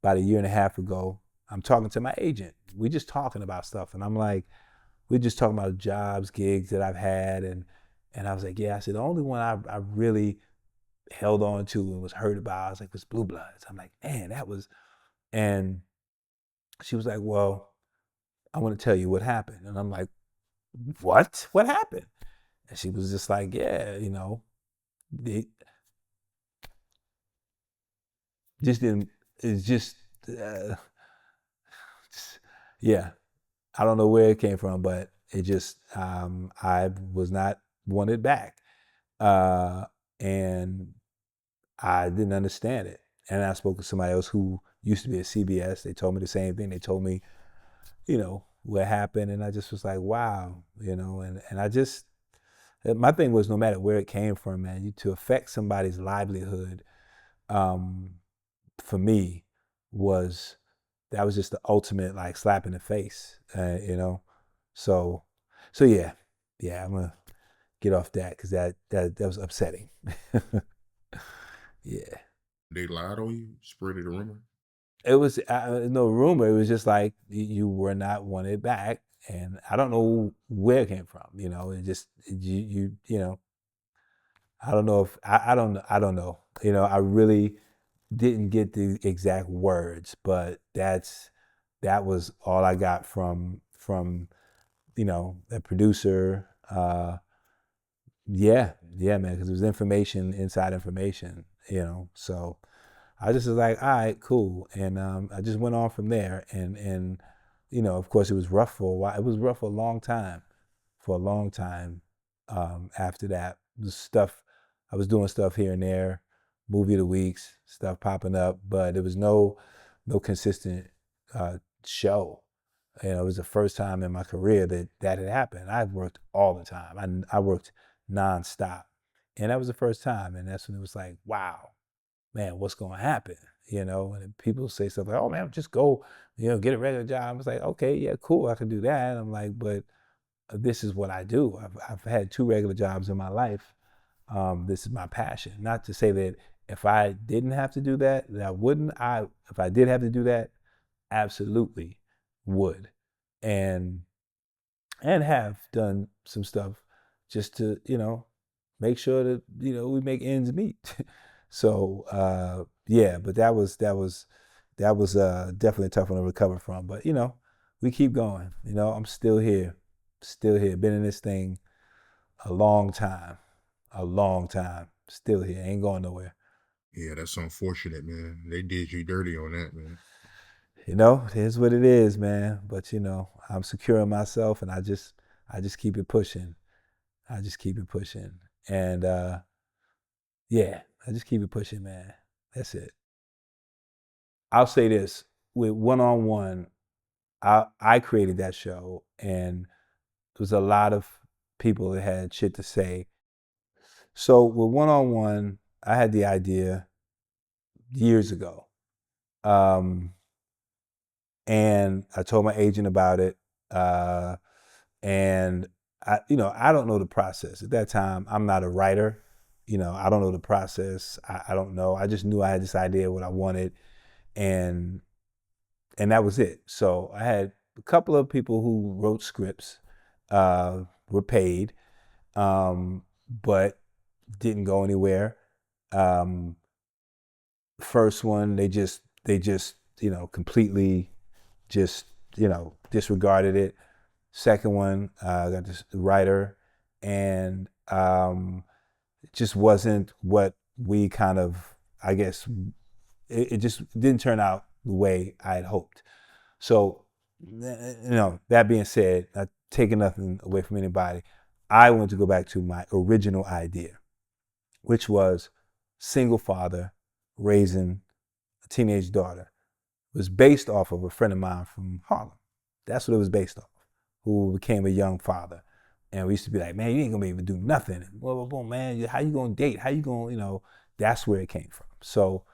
about a year and a half ago, I'm talking to my agent. We just talking about stuff. And I'm like, we're just talking about jobs, gigs that I've had. And I was like, yeah, I said, the only one I really held on to and was hurt about, I was like, was Blue Bloods. I'm like, man, that was, and she was like, well, I want to tell you what happened. And I'm like, what? What happened? And she was just like, yeah, it just didn't, it's uh, just, yeah, I don't know where it came from, but it just, I was not wanted back. Uh, and I didn't understand it. And I spoke to somebody else who used to be at CBS. They told me the same thing. They told me, what happened. And I just was like, wow, and I just, my thing was no matter where it came from, man, to affect somebody's livelihood, um, for me was, that was just the ultimate like slap in the face, So, so yeah, yeah, I'm gonna get off that because that was upsetting. Yeah. They lied on you, spread it a rumor. It was no rumor. It was just like you were not wanted back, and I don't know where it came from. It just I don't know if I don't know. I really didn't get the exact words, but that was all I got from the producer. Yeah, yeah, man, because it was information, inside information. So I just was like, all right, cool, and I just went on from there, and of course, it was rough for a while. It was rough for a long time, for a long time. After that, the stuff I was doing stuff here and there, movie of the weeks, stuff popping up, but there was no consistent show. It was the first time in my career that had happened. I've worked all the time. I worked nonstop, and that was the first time. And that's when it was like, wow, man, what's going to happen? And people say stuff like, oh man, just go, get a regular job. I was like, okay, yeah, cool, I can do that. I'm like, but this is what I do. I've had two regular jobs in my life. This is my passion. Not to say that if I didn't have to do that, that I wouldn't. If I did have to do that, absolutely would. And have done some stuff just to make sure that we make ends meet. So yeah, but that was definitely a tough one to recover from. But we keep going. I'm still here, still here. Been in this thing a long time, Still here, ain't going nowhere. Yeah, that's unfortunate, man. They did you dirty on that, man. It is what it is, man. But I'm secure in myself, and I just keep it pushing. I just keep it pushing. And yeah, I just keep it pushing, man. That's it. I'll say this, with one on one, I created that show, and there was a lot of people that had shit to say. So with one on one, I had the idea. years ago. Um, and I told my agent about it. And I don't know the process. At that time, I'm not a writer. I don't know the process. I don't know. I just knew I had this idea of what I wanted, and that was it. So I had a couple of people who wrote scripts, were paid, but didn't go anywhere. Um, First one, they just completely just disregarded it. Second one, got this writer, and it just wasn't what we kind of, I guess, it just didn't turn out the way I had hoped. So, that being said, not taking nothing away from anybody, I want to go back to my original idea, which was single father raising a teenage daughter. It was based off of a friend of mine from Harlem. That's what it was based off, who became a young father. And we used to be like, man, you ain't gonna be able to do nothing. Well, man, how you gonna date? How you gonna, that's where it came from. So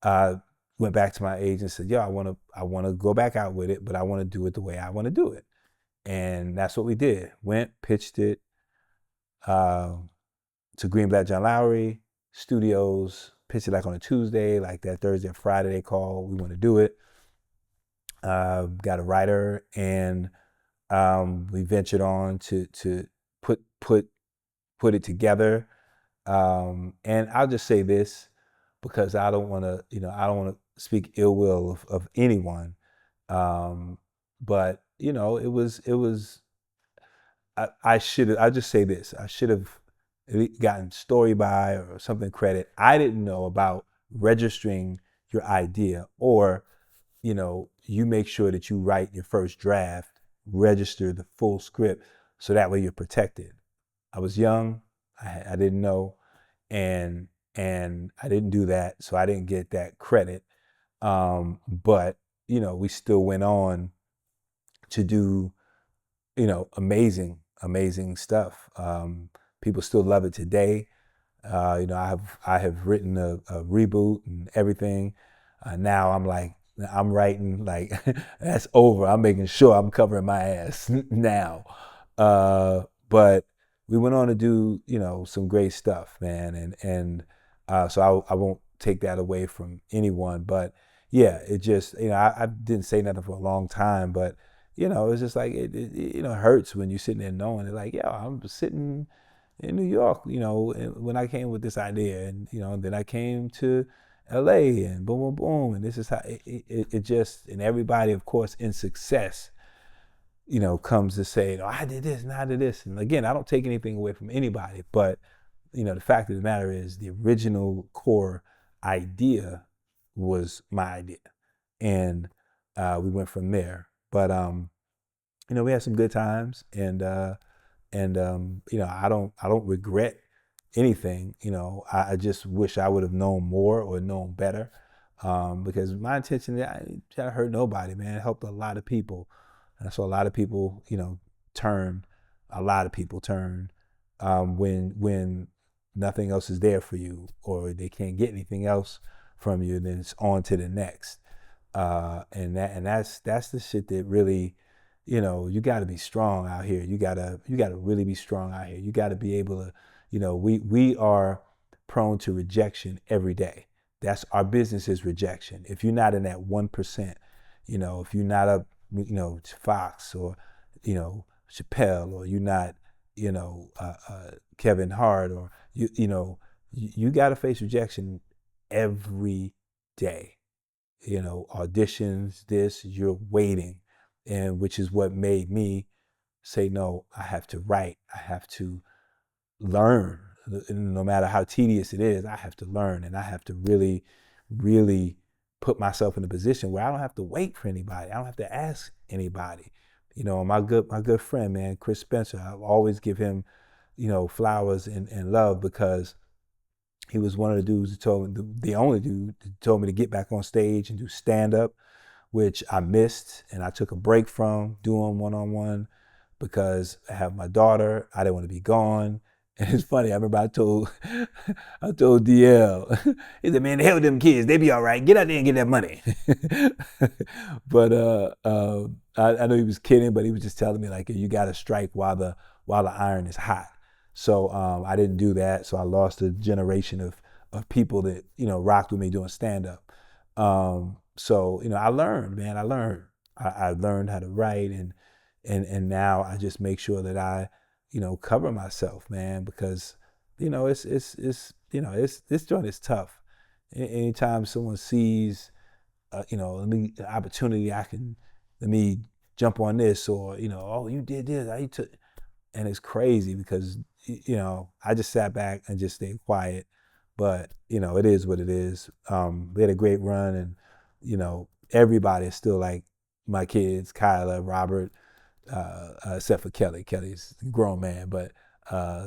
I went back to my agent and said, yo, I wanna go back out with it, but I wanna do it the way I wanna do it. And that's what we did. Went, pitched it uh, to Green Black John Lowry Studios, pitched it like on a Tuesday, like that Thursday or Friday they called, we want to do it. Got a writer, and we ventured on to put it together. And I'll just say this, because I don't want to, I don't want to speak ill will of anyone. But it was. I should have. I just say this. I should have gotten story by or something credit. I didn't know about registering your idea, or you make sure that you write your first draft, register the full script, so that way you're protected. I was young, I didn't know, and I didn't do that, so I didn't get that credit. But we still went on to do amazing stuff. People still love it today. I have written a reboot and everything. Now I'm writing like that's over. I'm making sure I'm covering my ass now. But we went on to do some great stuff, man, and so I won't take that away from anyone. But yeah, it just I didn't say nothing for a long time, but it's just like it hurts when you're sitting there knowing it, like, yeah, I'm sitting in New York, when I came with this idea, and then I came to LA, and boom, boom, boom, and this is how it just, and everybody, of course, in success, comes to say, I did this and I did this. And again, I don't take anything away from anybody, but the fact of the matter is the original core idea was my idea. And we went from there. But we had some good times, and I don't regret anything. I just wish I would have known more or known better, because my intention, I didn't try to hurt nobody, man. It helped a lot of people, and so a lot of people turn. A lot of people turn when nothing else is there for you, or they can't get anything else from you. Then it's on to the next, and that's the shit that really, you got to be strong out here. You gotta really be strong out here. You got to be able to, we are prone to rejection every day. That's our business, is rejection. If you're not in that 1%, if you're not up, Fox, or Chappelle, or you're not, Kevin Hart, or you got to face rejection every day. Auditions, this, you're waiting, and which is what made me say, no, I have to write. I have to learn. No matter how tedious it is, I have to learn, and I have to really, really put myself in a position where I don't have to wait for anybody. I don't have to ask anybody. My good friend, man, Chris Spencer, I always give him, flowers and love, because he was one of the dudes who told me, the only dude who told me to get back on stage and do stand up, which I missed, and I took a break from doing one-on-one because I have my daughter. I didn't want to be gone, And it's funny. I remember I told DL. He said, "Man, the hell with them kids. They be all right. Get out there and get that money." But I know he was kidding, but he was just telling me like, you got to strike while the iron is hot. So I didn't do that. So I lost a generation of people that rocked with me doing stand up. So I learned, man. I learned. I learned how to write, and now I just make sure that I cover myself, man, because it's this joint is tough. Anytime someone sees let me the opportunity, let me jump on this, or oh, you did this, I took, and it's crazy because I just sat back and just stayed quiet, but it is what it is. We had a great run, and everybody is still like my kids, Kyla, Robert, except for Kelly. Kelly's a grown man, but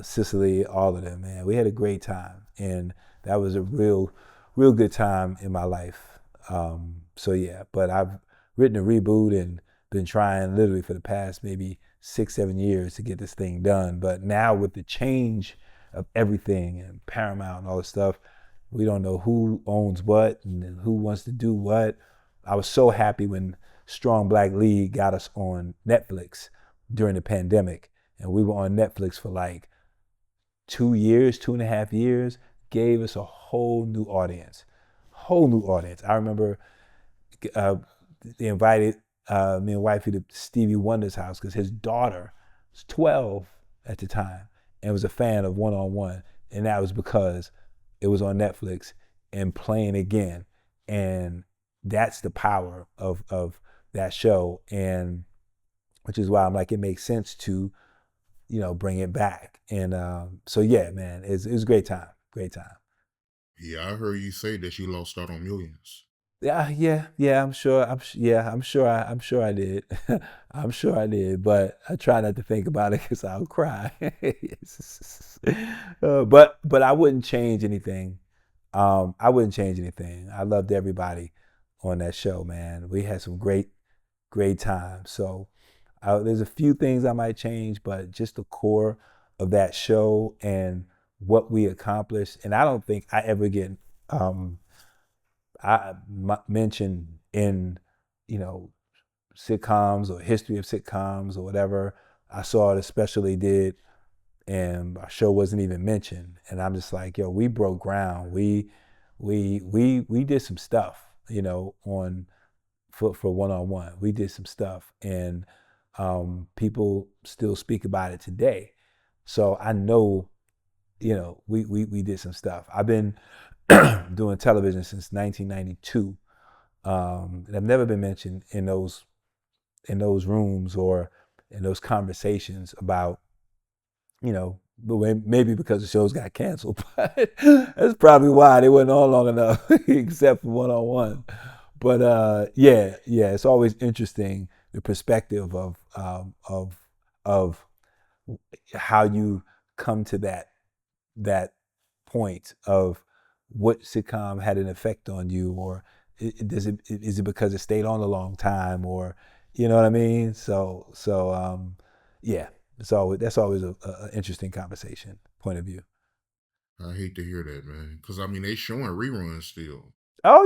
Cicely, all of them, man. We had a great time, and that was a real good time in my life. So yeah, but I've written a reboot and been trying literally for the past maybe 6, 7 years to get this thing done. But now with the change of everything and Paramount and all this stuff, we don't know who owns what and who wants to do what. I was so happy when Strong Black League got us on Netflix during the pandemic, and we were on Netflix for like 2 years, 2.5 years. Gave us a whole new audience, whole new audience. I remember uh, they invited me and wifey to Stevie Wonder's house because his daughter was 12 at the time and was a fan of One on One, and that was because it was on Netflix and playing again, and that's the power of that show, and which is why I'm like, it makes sense to bring it back, and so yeah, man, it's a great time, great time. Yeah, I heard you say that you lost out on millions. Yeah. I'm sure. Yeah, I'm sure I did. I'm sure I did. But I try not to think about it because I'll cry. But I wouldn't change anything. I wouldn't change anything. I loved everybody on that show, man. We had some great times. So there's a few things I might change, but just the core of that show and what we accomplished. And I don't think I ever get um, mentioned in, you know, sitcoms or history of sitcoms or whatever. I saw it especially did, and our show wasn't even mentioned. And I'm just like, yo, we broke ground. We did some stuff, on for One on One. We did some stuff, and people still speak about it today. So I know, we did some stuff. I've been doing television since 1992, and I've never been mentioned in those rooms or in those conversations about, maybe because the shows got canceled, but that's probably why they weren't on long enough, except for One on One. But yeah, it's always interesting the perspective of how you come to that point of what sitcom had an effect on you, or is it because it stayed on a long time, or you know what I mean? So yeah, that's always a interesting conversation point of view. I hate to hear that, man. Because, I mean, they showing reruns still. Oh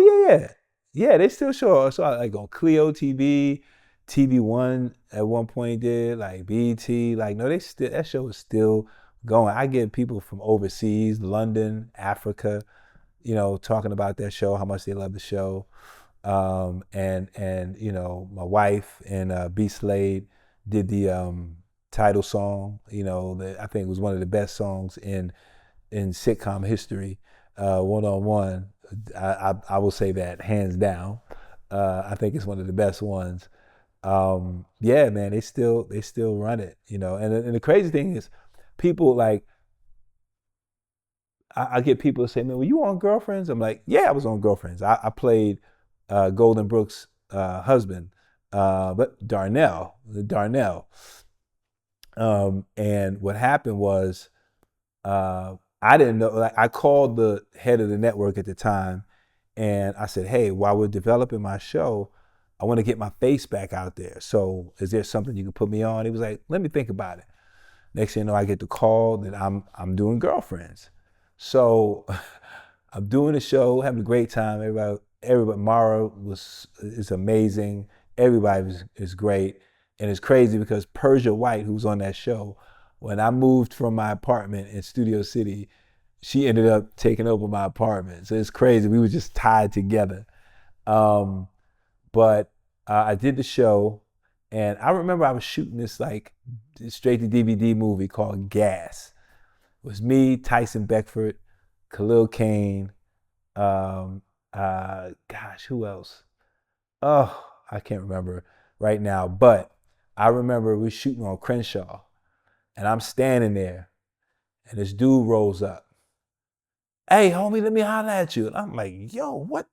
yeah. They still show. So like on Clio TV, TV1 at one point did, like BT, like no, they still that show is still going. I get people from overseas, London, Africa, talking about that show, how much they love the show. And my wife and B Slade did the title song. That I think was one of the best songs in sitcom history. One on One, I will say that hands down. I think it's one of the best ones. Yeah, man, they still run it. And the crazy thing is, people like I get people to say, "Man, were you on Girlfriends?" I'm like, "Yeah, I was on Girlfriends. I played Golden Brooks' husband, but Darnell. And what happened was, I didn't know. Like, I called the head of the network at the time, and I said, "Hey, while we're developing my show, I want to get my face back out there. So, is there something you can put me on?" He was like, "Let me think about it." Next thing you know, I get the call that I'm doing Girlfriends. So I'm doing the show, having a great time. Everybody, Mara is amazing. Everybody is great, and it's crazy because Persia White, who's on that show, when I moved from my apartment in Studio City, she ended up taking over my apartment. So it's crazy. We were just tied together. Um, but I did the show, and I remember I was shooting this like straight to DVD movie called Gas. It was me, Tyson Beckford, Khalil Kane, gosh, who else? Oh, I can't remember right now, but I remember we were shooting on Crenshaw, and I'm standing there, and this dude rolls up. Hey, homie, let me holler at you. And I'm like, yo, what?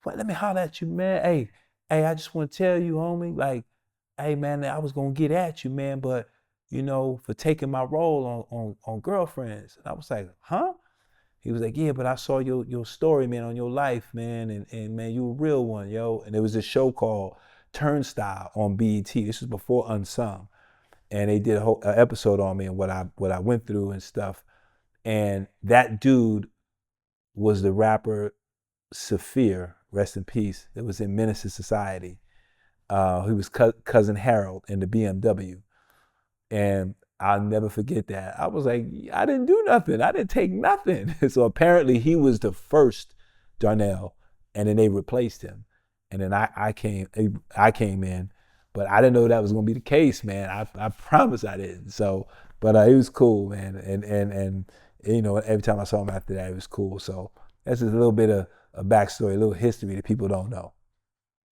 What? Let me holler at you, man. Hey, I just want to tell you, homie, like, hey, man, I was gonna get at you, man, but for taking my role on Girlfriends. And I was like, huh? He was like, yeah, but I saw your story, man, on your life, man, and man, you a real one, yo. And there was this show called Turnstile on BET. This was before Unsung, and they did a whole episode on me and what I went through and stuff. And that dude was the rapper Saphir, rest in peace. That was in Menace to Society. He was cousin Harold in the BMW. And I'll never forget that. I was like, I didn't do nothing. I didn't take nothing. So apparently he was the first Darnell, and then they replaced him. And then I came in, but I didn't know that was gonna be the case, man. I promise I didn't. So, but it was cool, man. And every time I saw him after that, it was cool. So that's just a little bit of a backstory, a little history that people don't know.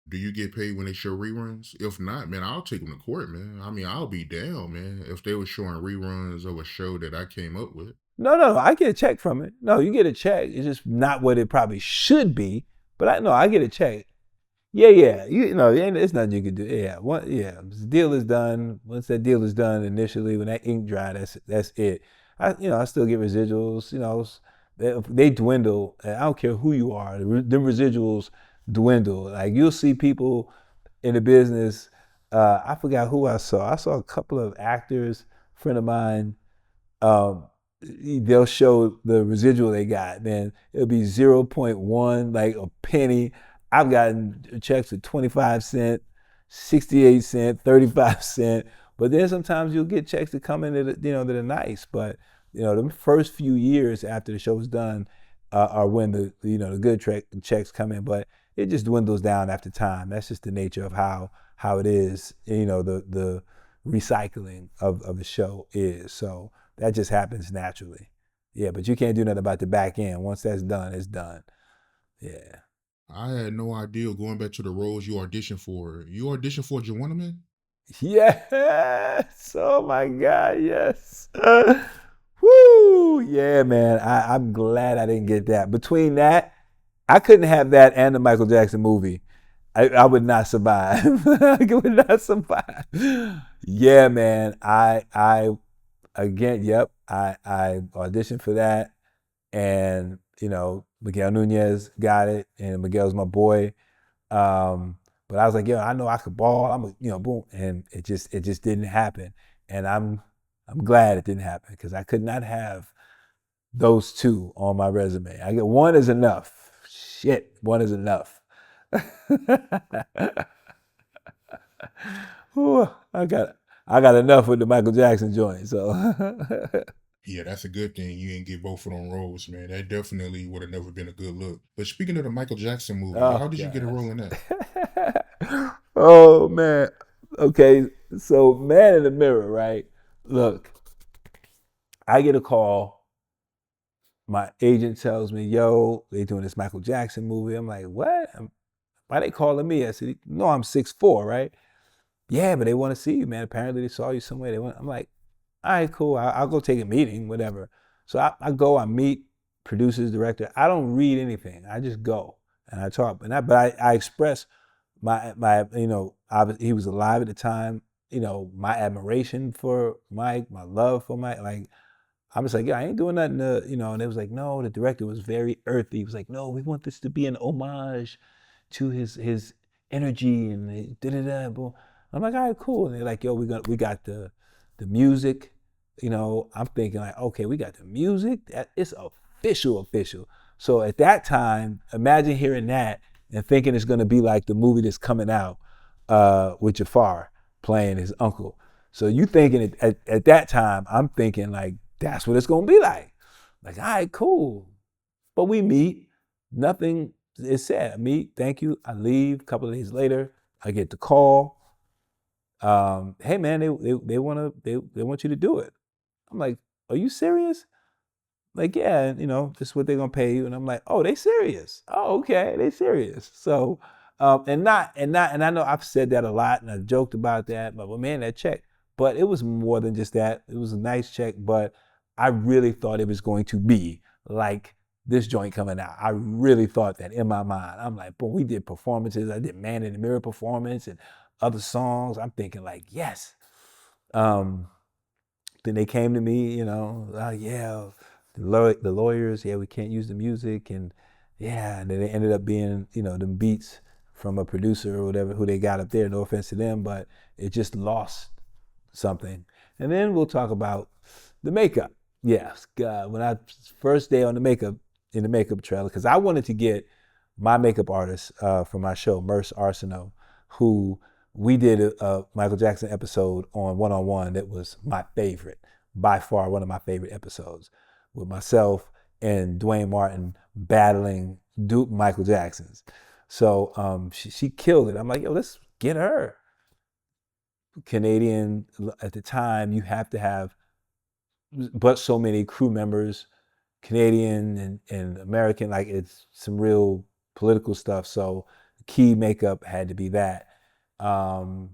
Do you get paid when they show reruns? If not, man, I'll take them to court, man. I mean, I'll be down, man, if they were showing reruns of a show that I came up with. No, I get a check from it. No, you get a check. It's just not what it probably should be. But I get a check. Yeah. It's nothing you can do. Yeah. The deal is done. Once that deal is done, initially when that ink dry, that's it. I still get residuals. They dwindle. I don't care who you are. The residuals dwindle. Like you'll see people in the business. I forgot who I saw. I saw a couple of actors. Friend of mine, um, they'll show the residual they got, man. It'll be 0.1, like a penny. I've gotten checks with 25 cent, 68 cent, 35 cent. But then sometimes you'll get checks that come in that are nice. But the first few years after the show's done are when the good checks come in. But it just dwindles down after time. That's just the nature of how it is. The recycling of the show is. So that just happens naturally. Yeah, but you can't do nothing about the back end. Once that's done, it's done. Yeah. I had no idea going back to the roles you auditioned for. You auditioned for Joanna, man? Yes. Oh my God. Yes. Woo. Yeah, man. I'm glad I didn't get that. Between that, I couldn't have that and the Michael Jackson movie. I would not survive. I would not survive. Yeah, man. I again, yep. I auditioned for that, and Miguel Nunez got it, and Miguel's my boy. Um, but I was like, yo, I know I could ball. Boom, and it just didn't happen, and I'm glad it didn't happen because I could not have those two on my resume. I get one is enough. Shit, one is enough. Whew, I got enough with the Michael Jackson joint. So Yeah, that's a good thing. You didn't get both of them roles, man. That definitely would have never been a good look. But speaking of the Michael Jackson movie, oh how did you get a role in that? gosh. Oh man. Okay, so man in the mirror, right? Look, I get a call. My agent tells me, "Yo, they doing this Michael Jackson movie." I'm like, "What? Why they calling me?" I said, "No, I'm 6'4", right?" Yeah, but they want to see you, man. Apparently, they saw you somewhere. I'm like, all right, cool. I'll go take a meeting, whatever. So I go, I meet producers, director. I don't read anything. I just go and I talk. But I express he was alive at the time. My admiration for Mike, my love for Mike. Like I was like, yeah, I ain't doing nothing and it was like, no, the director was very earthy. He was like, no, we want this to be an homage to his energy and da da da. I'm like, all right, cool. And they're like, yo, we got the music, I'm thinking like, okay, we got the music. It's official. So at that time, imagine hearing that and thinking it's going to be like the movie that's coming out with Jafar playing his uncle. So you thinking at that time, I'm thinking like that's what it's going to be like. Like, all right, cool. But we meet. Nothing is said. I meet. Thank you. I leave. A couple of days later, I get the call. Hey man, they want you to do it. I'm like, are you serious? Like, yeah, this is what they're gonna pay you. And I'm like, oh, they serious. Oh, okay, they serious. So, and I know I've said that a lot and I joked about that, but well, man, that check. But it was more than just that. It was a nice check, but I really thought it was going to be like this joint coming out. I really thought that in my mind. I'm like, boy, we did performances. I did Man in the Mirror performance and other songs. I'm thinking like, yes. Um, then they came to me, yeah, the lawyers, yeah, we can't use the music, and yeah, and then they ended up being, them beats from a producer or whatever who they got up there. No offense to them, but it just lost something. And then we'll talk about the makeup. Yes, God, when I first day on the makeup in the makeup trailer, because I wanted to get my makeup artist for my show, Merce Arsenault, who we did a Michael Jackson episode on One that was my favorite, by far one of my favorite episodes, with myself and Dwayne Martin battling Duke Michael Jackson's. So she killed it. I'm like, yo, let's get her. Canadian at the time, you have to have but so many crew members, Canadian and American, like it's some real political stuff. So key makeup had to be that. Um,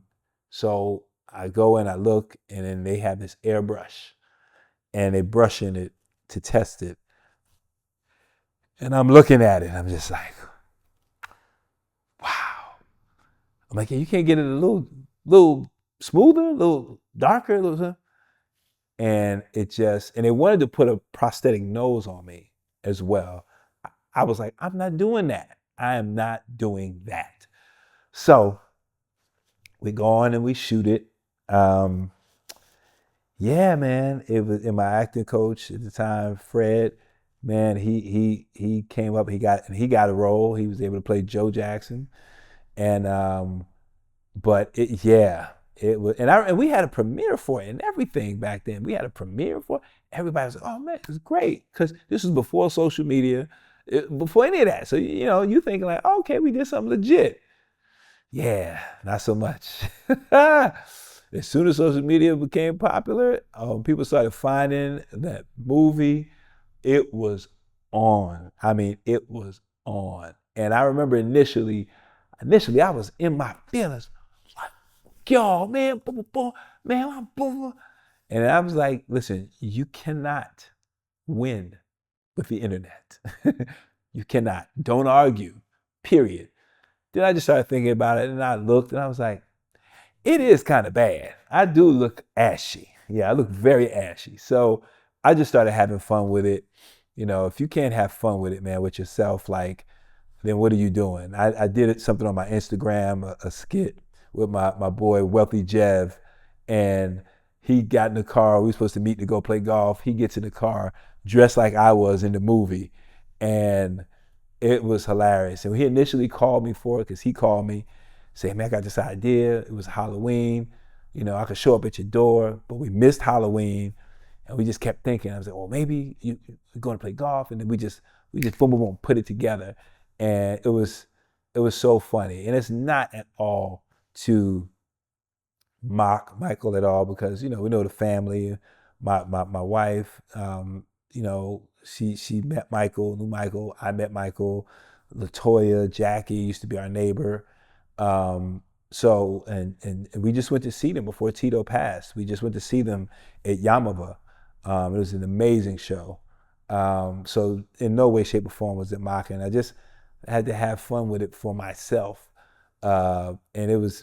so I go and I look, and then they have this airbrush, and they brushing it to test it. And I'm looking at it, and I'm just like, wow. I'm like, yeah, you can't get it a little smoother, a little darker, a little. And they wanted to put a prosthetic nose on me as well. I was like, I'm not doing that. I am not doing that. So we go on and we shoot it. Um, yeah, man. It was and my acting coach at the time, Fred. Man, he came up. He got a role. He was able to play Joe Jackson, and but yeah, it was. And we had a premiere for it and everything back then. We had a premiere for it. Everybody was like, "Oh man, it's great," because this was before social media, before any of that. So you thinking like, oh, "Okay, we did something legit." Yeah, not so much. As soon as social media became popular, people started finding that movie. It was on. I mean, it was on. And I remember initially I was in my feelings. Like, yo, man, boom, boom, boom, man, I'm boom. And I was like, listen, you cannot win with the internet. You cannot. Don't argue. Period. Then I just started thinking about it, and I looked, and I was like, it is kind of bad. I do look ashy. Yeah, I look very ashy. So I just started having fun with it. If you can't have fun with it, man, with yourself, like, then what are you doing? I did something on my Instagram, a skit with my boy Wealthy Jev, and he got in the car. We were supposed to meet to go play golf. He gets in the car dressed like I was in the movie, and it was hilarious. And he initially called me for it because he called me saying, man, I got this idea. It was Halloween. I could show up at your door, but we missed Halloween. And we just kept thinking. I was like, well, maybe you're going to play golf. And then we just boom, boom, boom, put it together. And it was so funny. And it's not at all to mock Michael at all because we know the family. My wife, she met Michael, knew Michael. I met Michael. Latoya, Jackie used to be our neighbor. So and we just went to see them before Tito passed. We just went to see them at Yamava. It was an amazing show. So in no way, shape, or form was it mocking. I just had to have fun with it for myself. And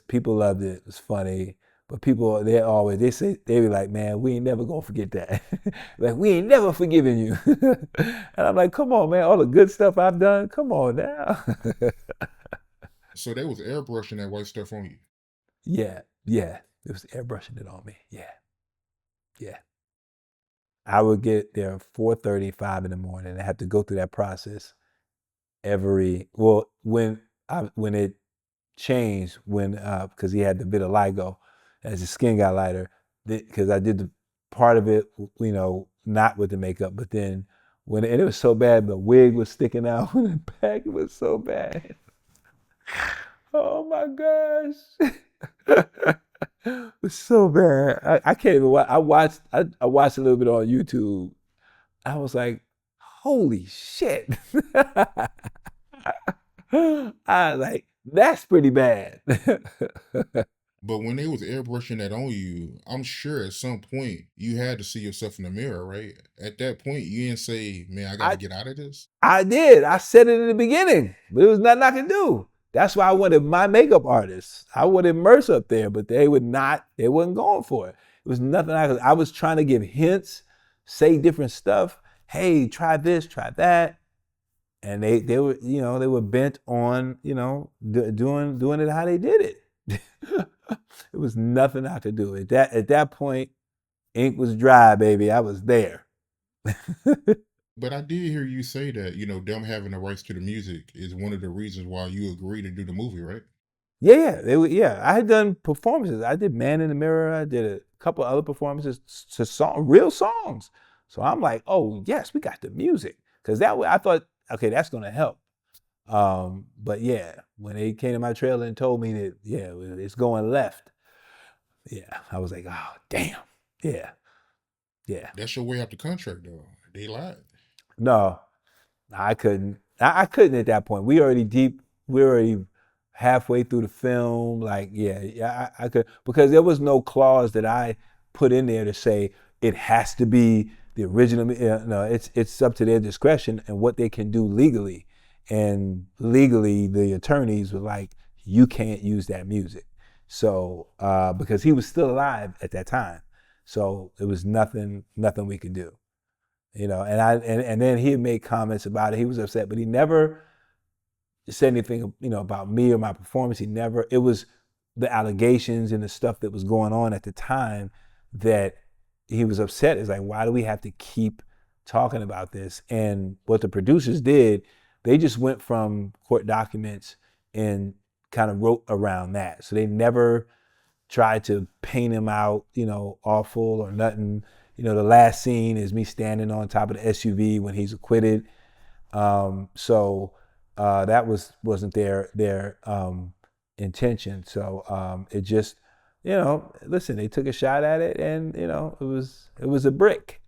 people loved it. It was funny. But people, they be like, man, we ain't never gonna forget that. Like, we ain't never forgiving you. And I'm like, come on, man, all the good stuff I've done, come on now. So they was airbrushing that white stuff on you. Yeah, yeah. It was airbrushing it on me. Yeah, yeah. I would get there 4:30, 5 in the morning, and I have to go through that process when it changed when because he had the vitiligo as his skin got lighter because I did the part of it not with the makeup, but then and it was so bad the wig was sticking out in the back. It was so bad. Oh my gosh. It was so bad. I can't even watch. I watched a little bit on YouTube. I was like, holy shit. I like that's pretty bad. But when they was airbrushing that on you, I'm sure at some point you had to see yourself in the mirror, right? At that point, you didn't say, "Man, I got to I get out of this." I did. I said it in the beginning, but there was nothing I could do. That's why I wanted my makeup artists. I wanted Merce up there, but they would not. They wasn't going for it. It was nothing I could. I was trying to give hints, say different stuff. Hey, try this, try that, and they were they were bent on doing it how they did it. It was nothing I could do at that point. Ink was dry, baby. I was there. But I did hear you say that, them having the rights to the music is one of the reasons why you agreed to do the movie, right? Yeah, yeah. I had done performances. I did Man in the Mirror. I did a couple other performances to real songs. So I'm like, oh yes, we got the music because that way I thought, okay, that's gonna help. But yeah, when they came to my trailer and told me that yeah, it's going left, yeah, I was like, oh damn, yeah, yeah. That's your way out the contract, though. They lied. No, I couldn't. I couldn't at that point. We already deep. We already halfway through the film. Like, yeah, I could because there was no clause that I put in there to say it has to be the original. No, it's up to their discretion and what they can do legally. And legally, the attorneys were like, you can't use that music. So because he was still alive at that time, so it was nothing we could do. And then he had made comments about it. He was upset, but he never said anything, about me or my performance. He never. It was the allegations and the stuff that was going on at the time that he was upset. It's like, why do we have to keep talking about this? And what the producers did, they just went from court documents and kind of wrote around that. So they never tried to paint him out, awful or nothing. The last scene is me standing on top of the SUV when he's acquitted. So that wasn't their intention. So it just, listen, they took a shot at it, and it was a brick.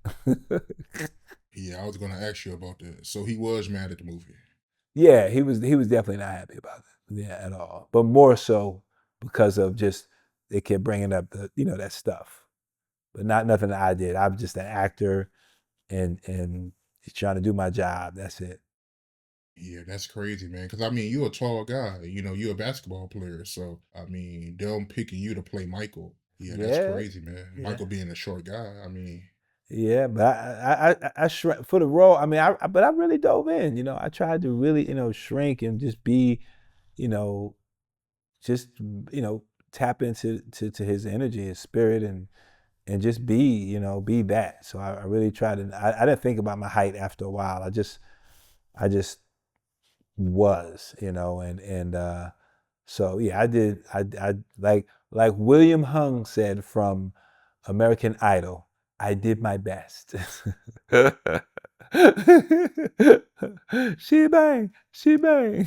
Yeah, I was gonna ask you about that. So he was mad at the movie. Yeah, he was definitely not happy about it. Yeah, at all. But more so because of just they kept bringing up that stuff. But not nothing that I did. I'm just an actor and trying to do my job. That's it. Yeah, that's crazy, man. Because I mean, you're a tall guy. You're a basketball player. So I mean, them picking you to play Michael. Yeah, that's Yeah, crazy, man. yeah, Michael being a short guy. I mean, yeah. But I shrank for the role. I mean, but I really dove in. I tried to really shrink and just be, you know, just tap into to his energy, his spirit, and just be that. So I really tried to. I didn't think about my height after a while. I just was, and so yeah, I did. I like William Hung said from American Idol. I did my best. She bang, she bang.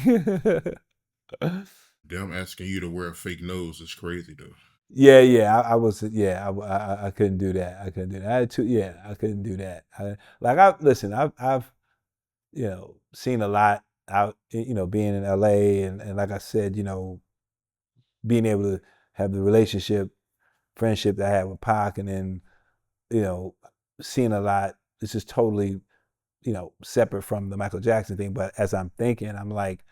them asking you to wear a fake nose is crazy, though. Yeah, yeah, I was, yeah, I couldn't do that. I couldn't do that. Yeah, I couldn't do that. Listen, I've seen a lot out, being in LA and like I said, being able to have the friendship that I had with Pac, and then, you know, seeing a lot. This is totally, separate from the Michael Jackson thing. But as I'm thinking, I'm like,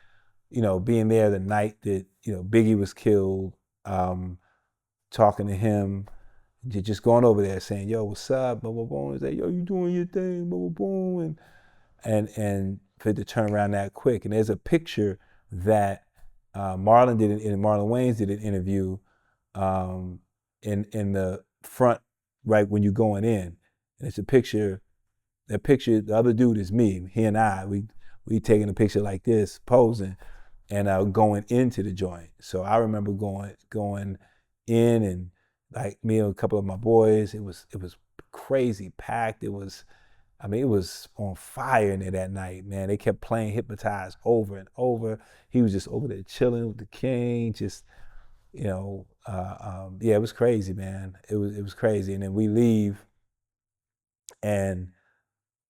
being there the night that, Biggie was killed, talking to him, just going over there saying, yo, what's up? Blah, blah, blah. He's like, yo, you doing your thing, blah, blah, blah. And for it to turn around that quick. And there's a picture that Marlon Wayans did an interview, in the front, right when you're going in. and it's a picture. That picture, the other dude is me. He and I, we taking a picture like this, posing, and going into the joint. So I remember going in, and like me and a couple of my boys. It was crazy packed. It was, I mean, it was on fire in there that night, man. They kept playing Hypnotized over and over. He was just over there chilling with the king, just, yeah, it was crazy, man. It was crazy. And then we leave, and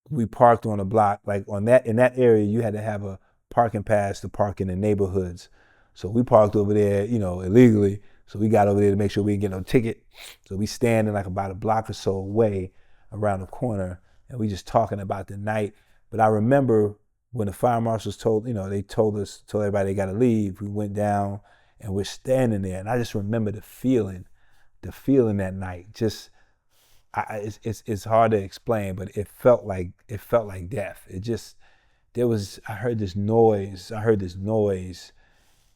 we parked on a block, like on that, in that area you had to have a parking pass to park in the neighborhoods. So we parked over there, illegally. So we got over there to make sure we didn't get no ticket. So we standing like about a block or so away around the corner, and we just talking about the night. But I remember when the fire marshals they told everybody they got to leave. We went down and we're standing there, and I just remember the feeling that night. Just it's hard to explain, but it felt like death. It just I heard this noise.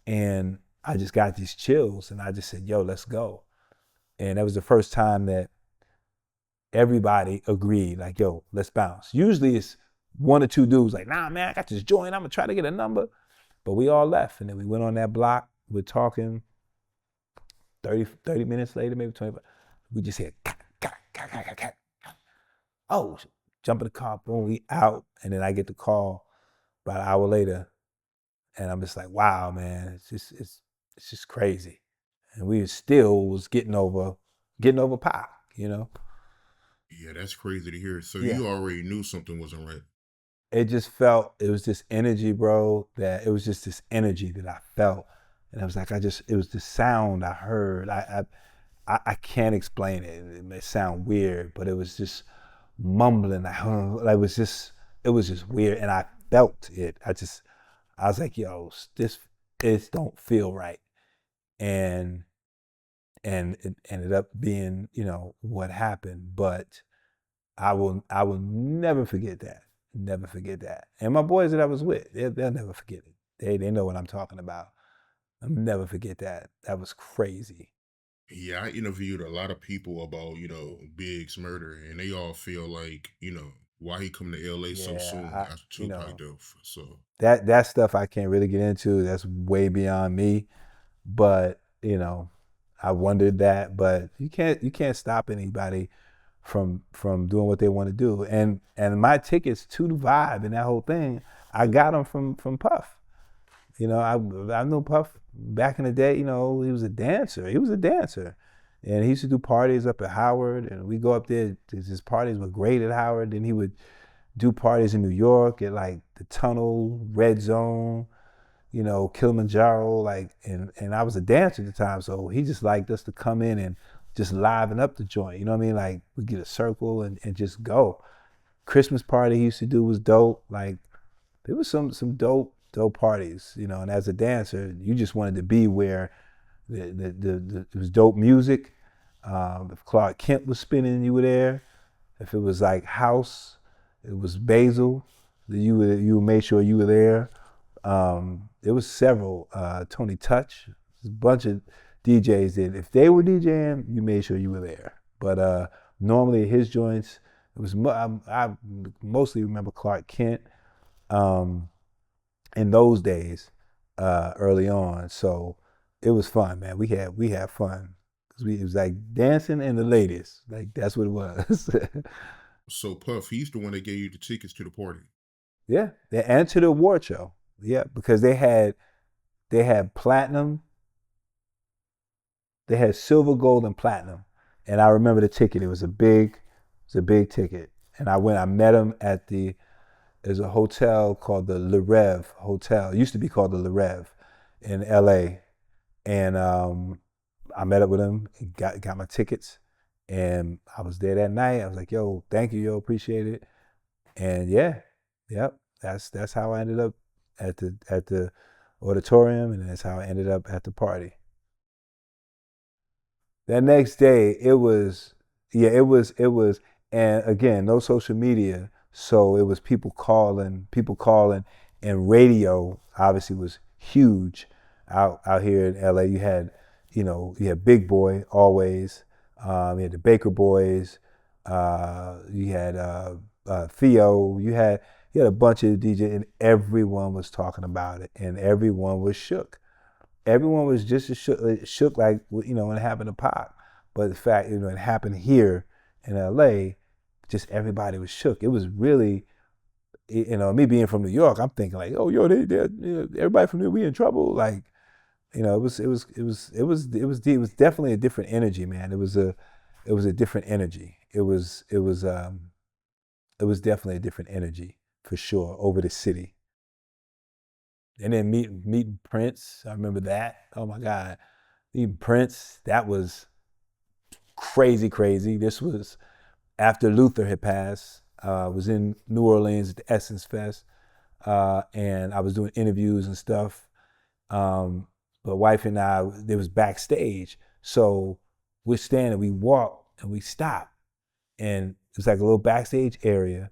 And I just got these chills, and I just said, "Yo, let's go." And that was the first time that everybody agreed, like, "Yo, let's bounce." Usually it's one or two dudes like, "Nah, man, I got this joint. I'm gonna try to get a number." But we all left, and then we went on that block. We're talking 30 minutes later, maybe 20. We just hear, oh, jump in the car, boom, we out. And then I get the call about an hour later, and I'm just like, wow, man, it's just crazy. And we still was getting over Pac. Yeah, that's crazy to hear. So Yeah. you already knew something wasn't right. It was this energy, bro, that it was just this energy that I felt. And I was like, it was the sound I heard. I can't explain it. It may sound weird, but it was just mumbling. It was just weird. And I felt it. I was like, yo, this don't feel right. And, and it ended up being, what happened. But I will never forget that. Never forget that. And my boys that I was with, they'll never forget it. They know what I'm talking about. I'll never forget that. That was crazy. Yeah, I interviewed a lot of people about, Big's murder, and they all feel like, why he come to LA so Yeah, soon after Tupac death. So that stuff I can't really get into. That's way beyond me. But I wondered that. But you can't stop anybody from doing what they want to do. And my tickets to the vibe and that whole thing, I got them from Puff. I knew Puff back in the day. He was a dancer. And he used to do parties up at Howard, and we go up there. His parties were great at Howard. Then he would do parties in New York at like the Tunnel, Red Zone, Kilimanjaro, like, and I was a dancer at the time, so he just liked us to come in and just liven up the joint. You know what I mean? Like we get a circle and just go. Christmas party he used to do was dope. Like there was some dope parties, and as a dancer, you just wanted to be where it was dope music. If Clark Kent was spinning, you were there. If it was like house, it was Basil. You made sure you were there. There was several. Tony Touch, a bunch of DJs that if they were DJing, you made sure you were there. But normally his joints, it was I mostly remember Clark Kent in those days, early on. So it was fun, man. We had fun. It was like dancing and the ladies. Like that's what it was. so Puff, he's the one that gave you the tickets to the party. Yeah, and to the award show. Yeah, because they had platinum, they had silver, gold, and platinum. And I remember the ticket. It was a big ticket. And I met him at there's a hotel called the Le Rev Hotel. It used to be called the Le Rev in LA. And I met up with him, got my tickets, and I was there that night. I was like, yo, thank you, yo, appreciate it. And yeah, yep, that's how I ended up at the auditorium, and that's how I ended up at the party. That next day, it was, and again, no social media, so it was people calling, and radio obviously was huge out here in LA. You had Big Boy always, you had the Baker Boys, You had Theo. You had a bunch of DJ, and everyone was talking about it, and everyone was shook. Everyone was just as shook like when it happened to Pac. But the fact it happened here in L.A., just everybody was shook. It was really, me being from New York, I'm thinking like, oh, yo, everybody from New York, we in trouble. Like, it was definitely a different energy, man. It was a different energy. It was definitely a different energy for sure over the city. And then meeting Prince, I remember that. Oh my God, meeting Prince, that was crazy, crazy. This was after Luther had passed. I was in New Orleans at the Essence Fest, and I was doing interviews and stuff. But wife and I, there was backstage, so we're standing, we walk, and we stop, and it was like a little backstage area,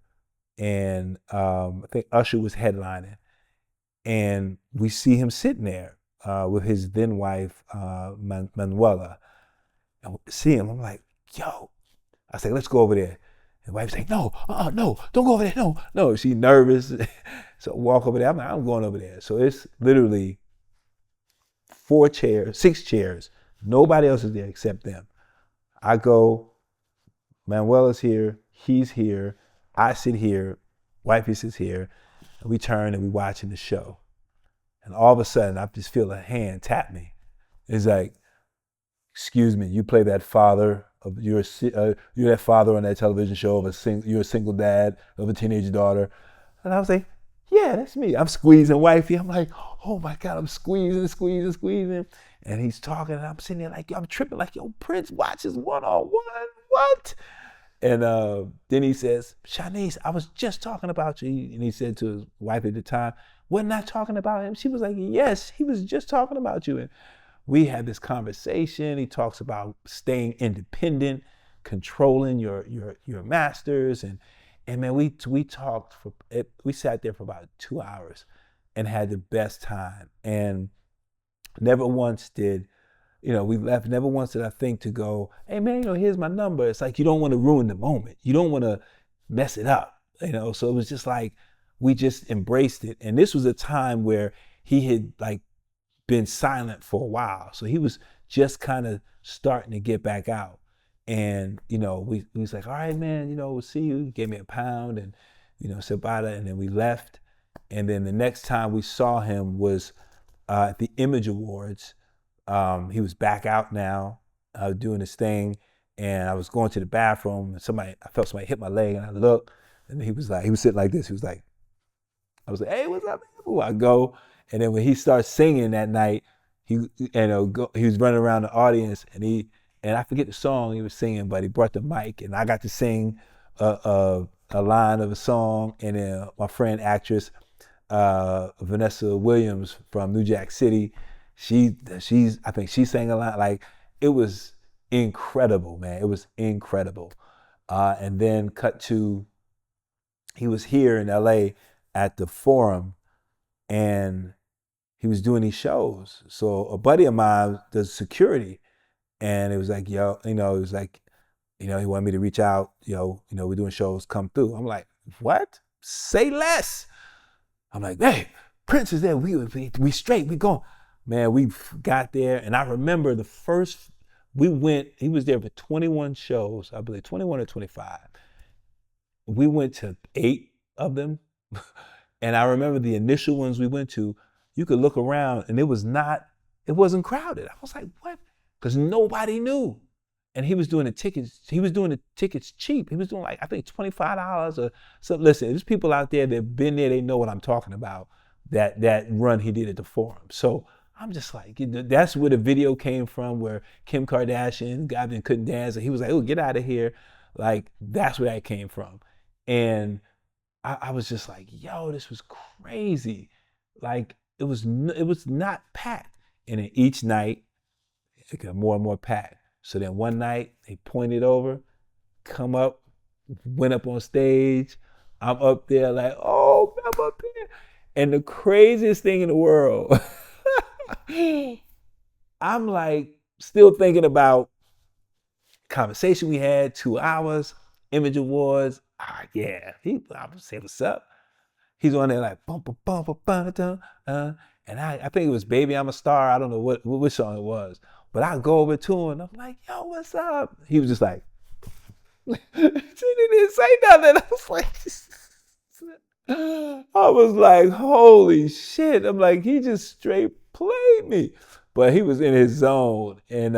and I think Usher was headlining, and we see him sitting there with his then wife Manuela, and we see him. I'm like, yo, I say, let's go over there. And wife's like, no, no, don't go over there, no, no. She's nervous, so I walk over there. I'm like, I'm going over there. So it's literally 4 chairs, 6 chairs. Nobody else is there except them. I go, Manuela's here, he's here, I sit here, wifey sits here, and we turn and we watching the show. And all of a sudden, I just feel a hand tap me. It's like, excuse me, you play that father of you're that father on that television show you're a single dad of a teenage daughter. And I was like, yeah, that's me. I'm squeezing wifey. I'm like, oh my God, I'm squeezing, squeezing, squeezing. And he's talking, and I'm sitting there like, I'm tripping, like, yo, Prince watches one-on-one. What? And then he says, Shanice, I was just talking about you. And he said to his wife at the time, wasn't I talking about him? She was like, yes, he was just talking about you. And we had this conversation. He talks about staying independent, controlling your masters, and man, we talked we sat there for about 2 hours and had the best time. And never once did we left. Never once did I think to go, hey man, here's my number. It's like you don't want to ruin the moment. You don't want to mess it up. So it was just like we just embraced it. And this was a time where he had like been silent for a while. So he was just kind of starting to get back out. And, we was like, all right, man, we'll see you. He gave me £1 and, said bye, and then we left. And then the next time we saw him was at the Image Awards. He was back out now, doing his thing. And I was going to the bathroom and I felt somebody hit my leg and I looked and he was sitting like this. He was like, I was like, hey, what's up, man? Ooh, I go. And then when he starts singing that night, he was running around the audience and I forget the song he was singing, but he brought the mic and I got to sing a line of a song. And then my friend actress, Vanessa Williams from New Jack City, I think she sang a line. Like, it was incredible, man. It was incredible. And then cut to, he was here in LA at the Forum, and he was doing these shows. So a buddy of mine does security, and it was like, yo, it was like, he wanted me to reach out, we're doing shows, come through. I'm like, what? Say less. I'm like, hey, Prince is there. We straight, we going. Man, we got there, and I remember he was there for 21 shows, I believe, 21 or 25. We went to 8 of them. And I remember the initial ones we went to, you could look around and it wasn't crowded. I was like, what? Because nobody knew. And he was doing the tickets cheap. He was doing like, I think $25 or something. Listen, there's people out there that have been there, they know what I'm talking about, that run he did at the Forum. So I'm just like, that's where the video came from, where Kim Kardashian, Gavin couldn't dance, and he was like, oh, get out of here. Like, that's where that came from. And I was just like, yo, this was crazy. Like, it was not packed. And then each night, it got more and more packed. So then one night, they pointed over, come up, went up on stage. I'm up there like, oh, I'm up there. And the craziest thing in the world, I'm like still thinking about conversation we had, 2 hours. Image Awards. Ah, yeah. I would say, what's up? He's on there like bum bum bum bum bum dum, and I think it was Baby I'm a Star. I don't know which song it was, but I go over to him and I'm like, yo, what's up? He was just like, he didn't say nothing. I was like, holy shit. I'm like, he just straight played me. But he was in his zone. And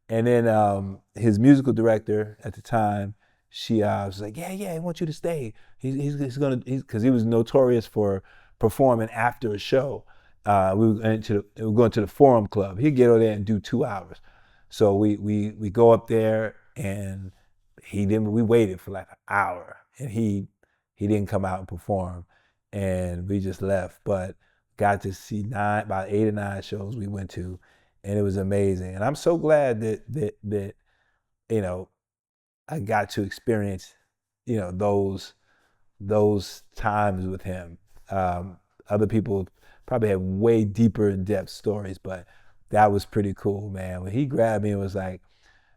then his musical director at the time, she was like, yeah, I want you to stay. He's gonna, because he was notorious for performing after a show. We were going to the Forum Club. He'd get over there and do 2 hours. So we go up there and he didn't. We waited for like an hour, and he didn't come out and perform, and we just left. But got to see about 8 or 9 shows we went to, and it was amazing. And I'm so glad that you know I got to experience those times with him. Other people probably have way deeper in depth stories, but that was pretty cool, man. When he grabbed me and was like,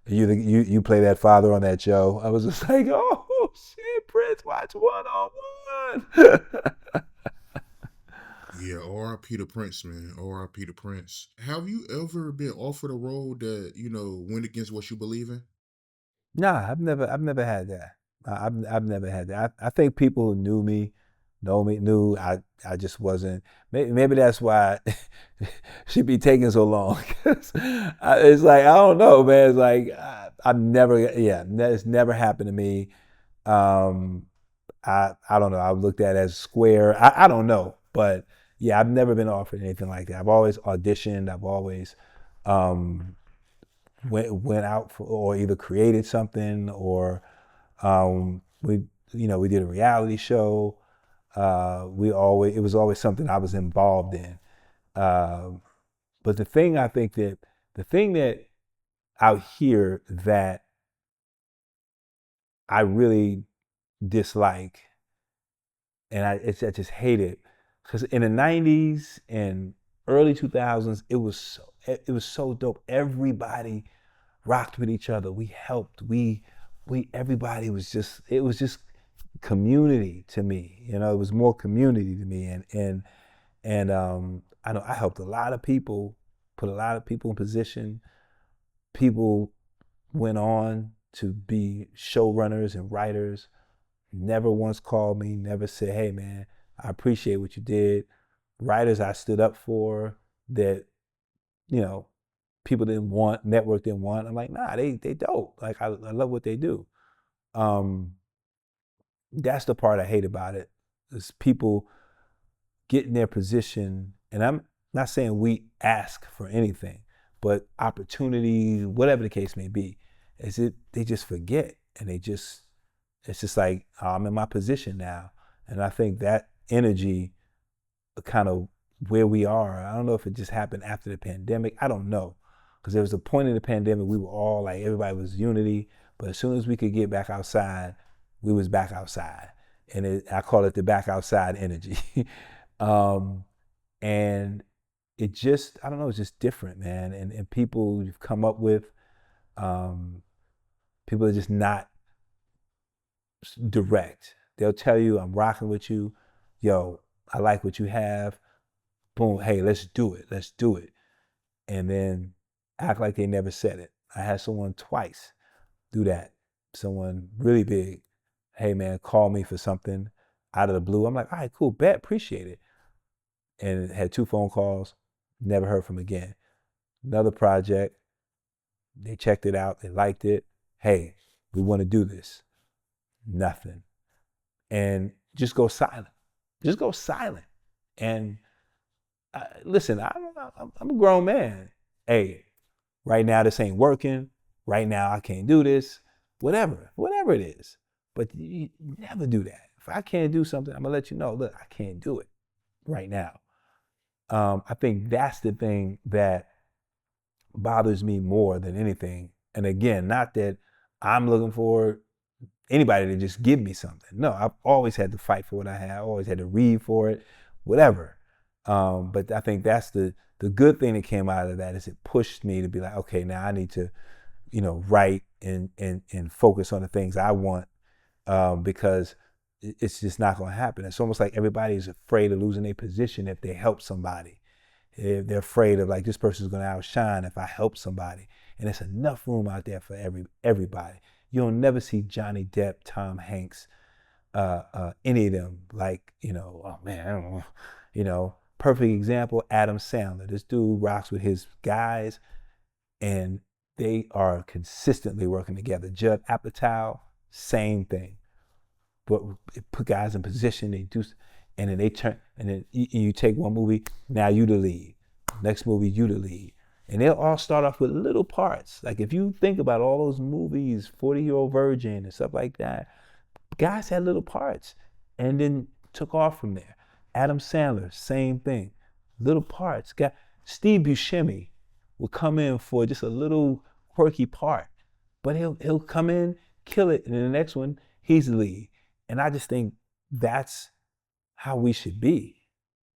you play that father on that show. I was just like, oh shit, Prince, watch 1-on-1. Yeah, R.I.P. to Prince, man. R.I.P. to Prince. Have you ever been offered a role that, went against what you believe in? Nah, I've never had that. I've never had that. I think people who knew I just wasn't. Maybe that's why she be taking so long. It's like I don't know, man. It's like I've never, yeah, it's never happened to me. Um, I don't know. I looked at it as square. I don't know, but yeah, I've never been offered anything like that. I've always auditioned. I've always um, went out for, or either created something, or we did a reality show. It was always something I was involved in. Um, but the thing that out here that I really dislike, and I just hate it, because in the '90s and early 2000s, it was so dope. Everybody rocked with each other. We helped. We everybody was just community to me. It was more community to me, and I know I helped a lot of people, put a lot of people in position. People went on to be showrunners and writers. Never once called me, never said, hey man, I appreciate what you did. Writers I stood up for that, you know, people didn't want, network didn't want. I'm like, nah, they dope. Like I love what they do. Um, that's the part I hate about it. Is people get in their position, and I'm not saying we ask for anything, but opportunities, whatever the case may be, they just forget, and it's just like, oh, I'm in my position now. And I think that energy kind of where we are, I don't know if it just happened after the pandemic. I don't know. Because there was a point in the pandemic we were all like, everybody was unity. But as soon as we could get back outside, we was back outside. And I call it the back outside energy. um, and it just, I don't know, it's just different, man. And people you've come up with, um, people are just not direct. They'll tell you, I'm rocking with you. Yo, I like what you have. Boom, hey, let's do it. Let's do it. And then act like they never said it. I had someone twice do that. Someone really big. Hey man, call me for something out of the blue. I'm like, all right, cool, bet, appreciate it. And had 2 phone calls, never heard from again. Another project, they checked it out, they liked it. Hey, we want to do this. Nothing. And just go silent. Just go silent. And listen, I'm a grown man. Hey, right now this ain't working. Right now I can't do this. Whatever it is. But you never do that. If I can't do something, I'm gonna let you know. Look, I can't do it right now. I think that's the thing that bothers me more than anything. And again, not that I'm looking for anybody to just give me something. No, I've always had to fight for what I have. I always had to read for it, whatever. But I think that's the good thing that came out of that is it pushed me to be like, okay, now I need to write and focus on the things I want, because it's just not going to happen. It's almost like everybody is afraid of losing their position if they help somebody. If they're afraid of, like, this person's going to outshine if I help somebody. And there's enough room out there for everybody. You'll never see Johnny Depp, Tom Hanks, any of them, like, oh man, I don't know. Perfect example, Adam Sandler. This dude rocks with his guys, and they are consistently working together. Judd Apatow, same thing. But put guys in position, they do, and then they turn, and then you take one movie, now you the lead. Next movie, you the lead. And they'll all start off with little parts. Like, if you think about all those movies, 40-Year-Old Virgin and stuff like that, guys had little parts and then took off from there. Adam Sandler, same thing. Little parts. Steve Buscemi will come in for just a little quirky part, but he'll come in, kill it, and in the next one, he's the lead. And I just think that's how we should be.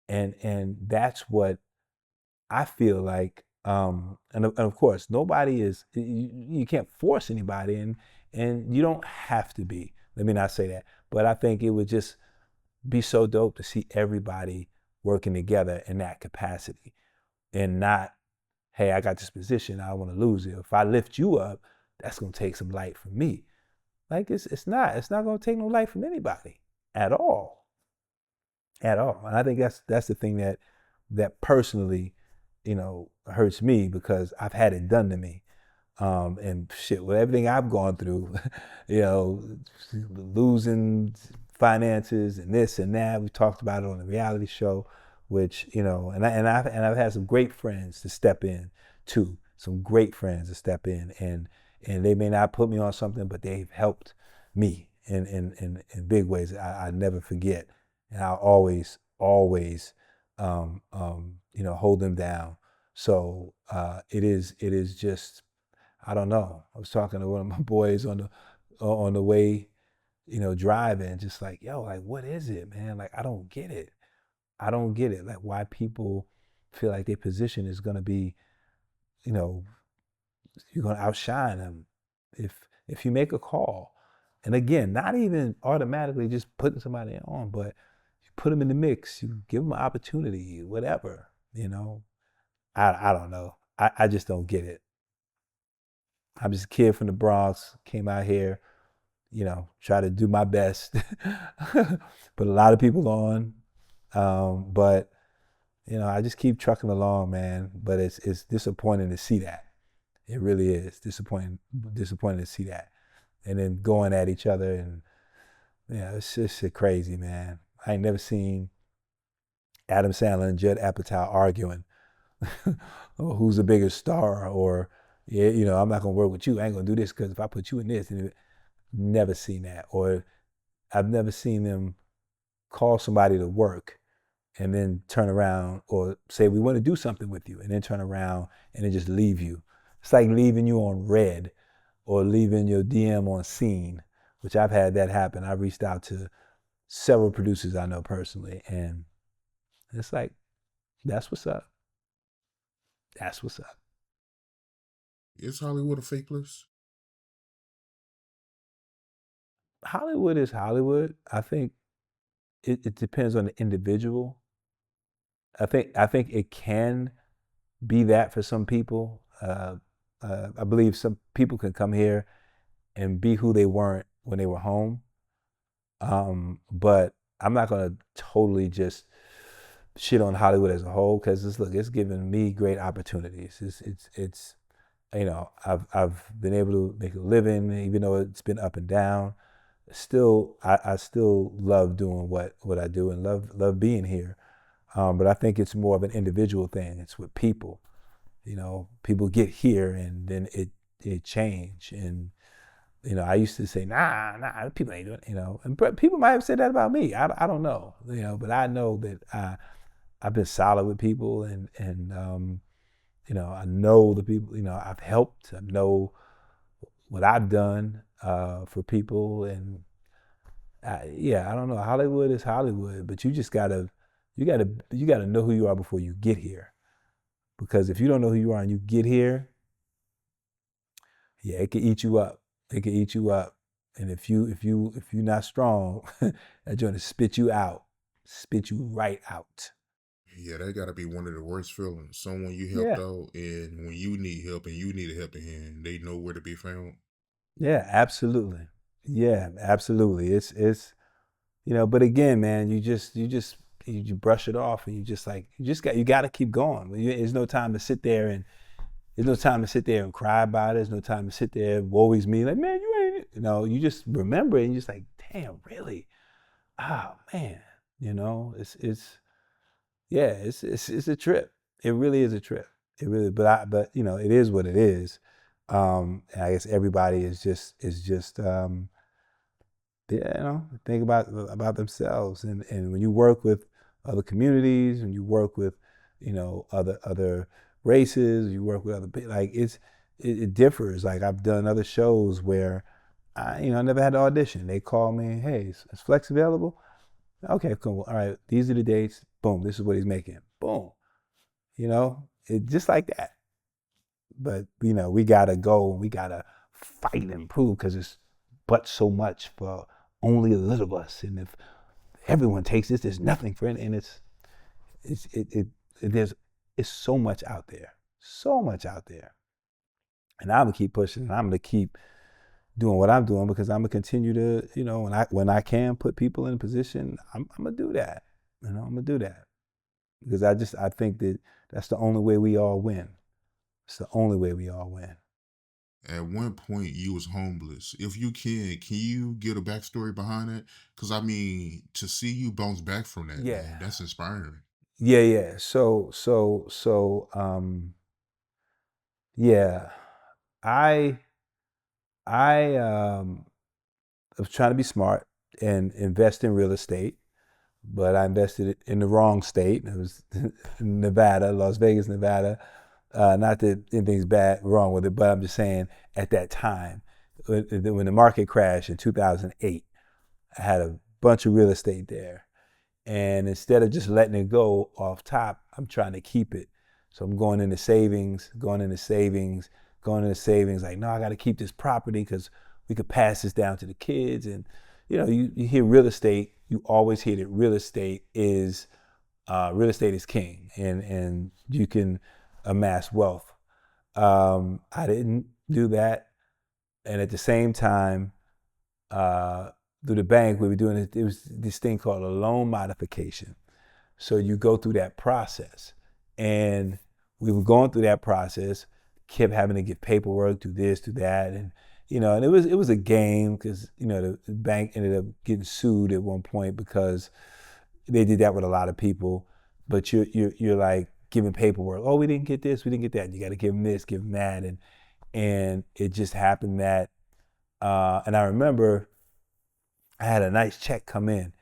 And that's what I feel like. And of course, nobody is, you can't force anybody, and you don't have to be. Let me not say that. But I think it would just be so dope to see everybody working together in that capacity, and not, hey, I got this position, I don't want to lose it. If I lift you up, that's going to take some light from me. Like, it's not going to take no light from anybody at all. At all. And I think that's the thing that personally, hurts me, because I've had it done to me. And shit, with everything I've gone through, losing finances and this and that. We talked about it on the reality show, which, I've had some great friends to step in too. Some great friends to step in, and they may not put me on something, but they've helped me in big ways I never forget, and I'll always hold them down. So it is just, I don't know. I was talking to one of my boys on the way, driving, just like, yo, like, what is it, man? Like, I don't get it. I don't get it. Like, why people feel like their position is gonna be, you know, you're gonna outshine them if you make a call. And again, not even automatically just putting somebody on, but you put them in the mix, you give them an opportunity, whatever, I don't know. I just don't get it. I'm just a kid from the Bronx, came out here, try to do my best, put a lot of people on, but I just keep trucking along, man. But it's disappointing to see that. It really is disappointing to see that, and then going at each other, and it's just crazy, man. I ain't never seen Adam Sandler and Judd Apatow arguing, or who's the bigger star, or yeah, I'm not gonna work with you. I ain't gonna do this because if I put you in this, and never seen that. Or I've never seen them call somebody to work and then turn around, or say, we want to do something with you, and then turn around and then just leave you. It's like leaving you on red, or leaving your DM on scene, which I've had that happen. I've reached out to several producers I know personally, and it's like, that's what's up. That's what's up. Is Hollywood a fake place? Hollywood is Hollywood. I think it depends on the individual. I think it can be that for some people. I believe some people can come here and be who they weren't when they were home. But I'm not gonna totally just shit on Hollywood as a whole, because it's given me great opportunities. It's I've been able to make a living, even though it's been up and down. Still, I still love doing what I do, and love being here. But I think it's more of an individual thing. It's with people. People get here and then it change. And I used to say, nah, people ain't doing it. And people might have said that about me. I don't know. But I know that I've been solid with people, and I know the people. I've helped. I know what I've done for people, and I don't know. Hollywood is Hollywood, but you gotta know who you are before you get here. Because if you don't know who you are and you get here, Yeah, it can eat you up. It can eat you up. And if you're not strong, that joint will spit you out. Spit you right out. Yeah, that gotta be one of the worst feelings. Someone you helped Yeah. out, and when you need help and you need a helping hand, they know where to be found. Yeah, absolutely. Yeah, absolutely. It's but again, man, you brush it off and you got to keep going. There's no time to sit there and there's no time to sit there and cry about it. There's no time to sit there and woe is me like, man, you ain't you just remember it and you're just like, damn, really? Oh man. It's yeah, it's a trip. It really is a trip. It really but it is what it is. And I guess everybody is just think about themselves. And when you work with other communities, when you work with, other races, you work with other people, like it differs. Like I've done other shows where I never had to audition. They call me, hey, is Flex available? Okay, cool. All right, these are the dates. Boom, this is what he's making. Boom. It just like that. But we gotta go and we gotta fight and prove because it's but so much for only a little of us. And if everyone takes this, there's nothing for it. And there's it's so much out there, so much out there. And I'm gonna keep pushing. And I'm gonna keep doing what I'm doing because I'm gonna continue to, when I can put people in a position, I'm gonna do that. I'm gonna do that because I think that that's the only way we all win. It's the only way we all win. At one point, you was homeless. If you can you get a backstory behind it? Because I mean, to see you bounce back from that, Yeah. man, that's inspiring. Yeah, yeah. Yeah. I I was trying to be smart and invest in real estate, but I invested it in the wrong state. It was Nevada, Las Vegas, Nevada. Not that anything's bad wrong with it, but I'm just saying at that time, when the market crashed in 2008, I had a bunch of real estate there. And instead of just letting it go off top, I'm trying to keep it. So I'm going into savings, going into savings, going into savings. Like, no, I got to keep this property because we could pass this down to the kids. And you hear real estate. You always hear that real estate is king, and you can amass wealth. I didn't do that, and at the same time, uh, through the bank, we were doing it. It was this thing called a loan modification. So you go through that process. And we were going through that process, kept having to get paperwork, do this, do that. And it was a game because, the bank ended up getting sued at one point because they did that with a lot of people. But you're like giving paperwork. Oh, we didn't get this, we didn't get that. You got to give them this, give them that. And it just happened that, and I remember I had a nice check come in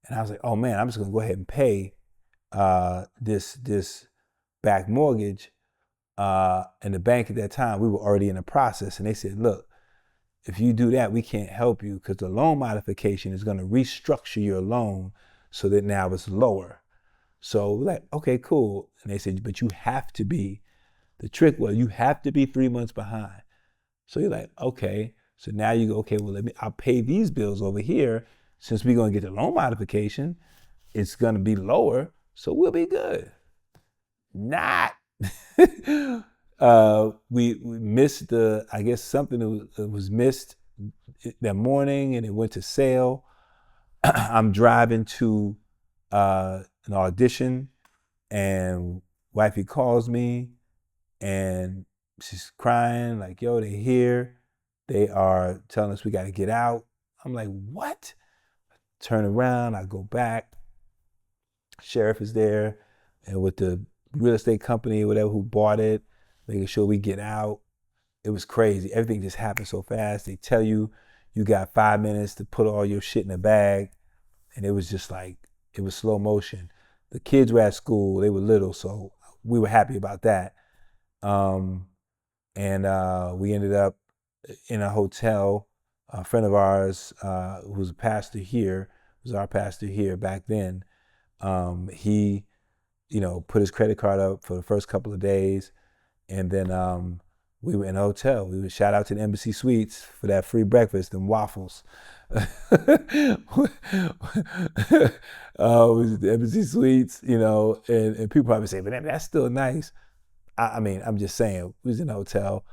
and I was like, oh man, I'm just gonna go ahead and pay this back mortgage. And the bank at that time, we were already in the process, and they said, look, if you do that, we can't help you because the loan modification is going to restructure your loan so that now it's lower. So we're like, okay, cool. And they said, but the trick was you have to be 3 months behind. So you're like, okay. So now you go, okay, well, I'll pay these bills over here. Since we're going to get the loan modification, it's going to be lower. So we'll be good. Not. We missed I guess something that was missed that morning and it went to sale. I'm driving to an audition and wifey calls me and she's crying like, yo, they're here. They are telling us we got to get out. I'm like, what? Turn around, I go back. Sheriff is there and with the real estate company or whatever who bought it, making sure we get out. It was crazy. Everything just happened so fast. They tell you you got 5 minutes to put all your shit in a bag. And it was just like, it was slow motion. The kids were at school, they were little, so we were happy about that. Um, and we ended up in a hotel. A friend of ours who was a pastor here, was our pastor here back then. He put his credit card up for the first couple of days, and then We were in a hotel. We would shout out to the Embassy Suites for that free breakfast and waffles. The Embassy Suites, and people probably say, but that's still nice. I mean, I'm just saying, we was in a hotel.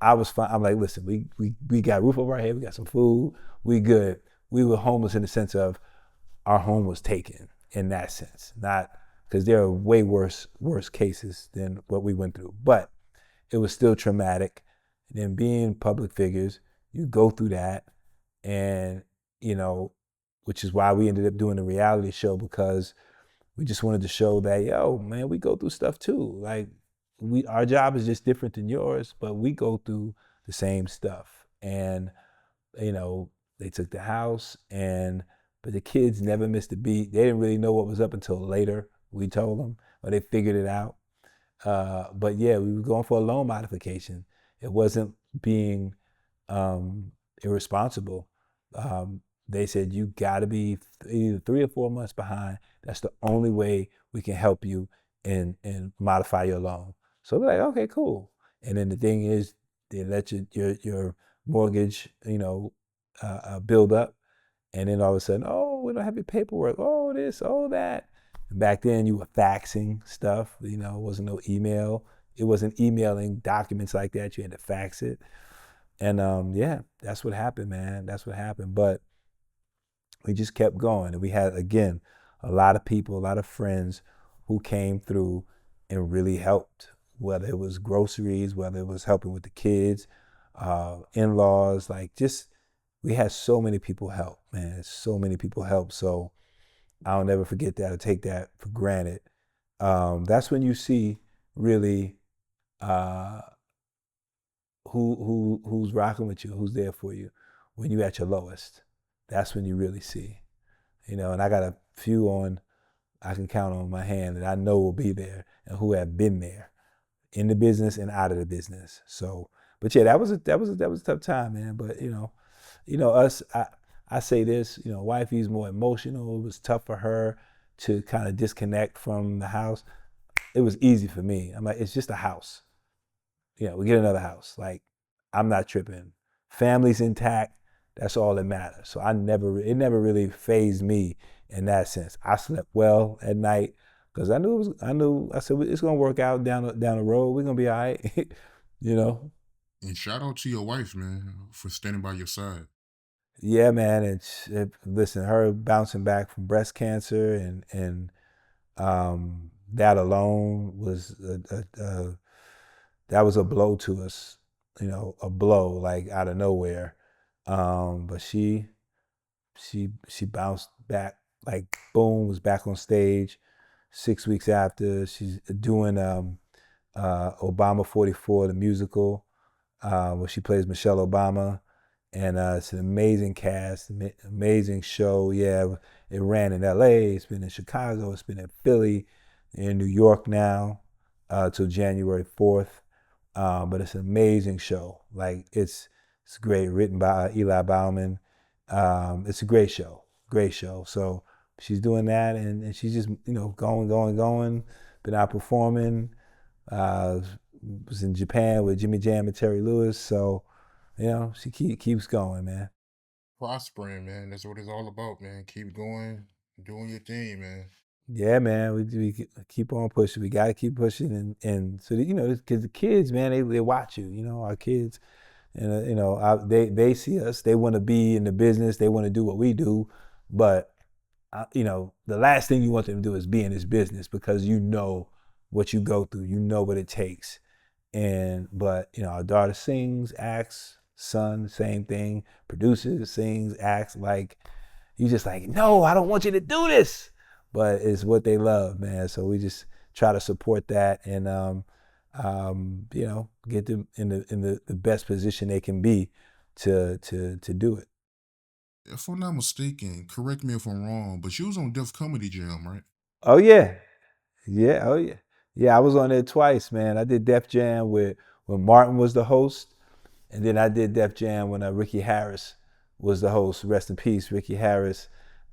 I was fine. I'm like, listen, we got a roof over our head, we got some food, we good. We were homeless in the sense of our home was taken in that sense, not because there are way worse cases than what we went through. But it was still traumatic. And then being public figures, you go through that, and you know, which is why we ended up doing the reality show because we just wanted to show that, yo, man, we go through stuff too. Like our job is just different than yours, but we go through the same stuff. And you know, they took the house, and but the kids never missed a beat. They didn't really know what was up until later. We told them, or they figured it out. But yeah, we were going for a loan modification. It wasn't being irresponsible. They said you got to be either 3 or 4 months behind. That's the only way we can help you and modify your loan. So they're like, okay, cool. And then the thing is, they let your mortgage, build up, and then all of a sudden, oh, we don't have your paperwork. Oh, this, oh, that. And back then, you were faxing stuff. It wasn't no email. It wasn't emailing documents like that. You had to fax it. And yeah, that's what happened, man. That's what happened. But we just kept going. And we had, again, a lot of people, a lot of friends who came through and really helped, whether it was groceries, whether it was helping with the kids, in-laws, like just, we had so many people help, man. So many people help. So I'll never forget that or take that for granted. That's when you see really uh, who's rocking with you, who's there for you when you're at your lowest. That's when you really see, and I got a few I can count on my hand that I know will be there and who have been there in the business and out of the business. So, but yeah, that was a tough time, man. But us, I say this, wifey's more emotional. It was tough for her to kind of disconnect from the house. It was easy for me. I'm like, it's just a house. We get another house. Like, I'm not tripping. Family's intact. That's all that matters. So it never really fazed me in that sense. I slept well at night because I said, it's gonna work out down the road. We're gonna be all right. you know. And shout out to your wife, man, for standing by your side. Yeah, man. Listen, her bouncing back from breast cancer and that alone was that was a blow to us. A blow like out of nowhere. But she bounced back like boom, was back on stage 6 weeks after. She's doing Obama 44, the musical, where she plays Michelle Obama. And it's an amazing cast, amazing show. Yeah, it ran in LA, it's been in Chicago, it's been in Philly, in New York now, till January 4th. But it's an amazing show. Like it's great, written by Eli Bauman. It's a great show, great show. So she's doing that, and she's just going. Been out performing. Uh, was in Japan with Jimmy Jam and Terry Lewis. So she keeps going, man. Prospering, man. That's what it's all about, man. Keep going, doing your thing, man. Yeah, man, we keep on pushing. We got to keep pushing, and so because the kids, man, they watch you. Our kids, and they see us. They want to be in the business. They want to do what we do, but the last thing you want them to do is be in this business because you know what you go through. You know what it takes. But our daughter sings, acts, son, same thing, produces, sings, acts. Like, you just like, no, I don't want you to do this. But it's what they love, man. So we just try to support that and get them in the best position they can be to do it. If I'm not mistaken, correct me if I'm wrong, but you was on Def Comedy Jam, right? Oh yeah. Yeah, oh yeah. Yeah, I was on there twice, man. I did Def Jam when Martin was the host, and then I did Def Jam when Ricky Harris was the host. Rest in peace, Ricky Harris.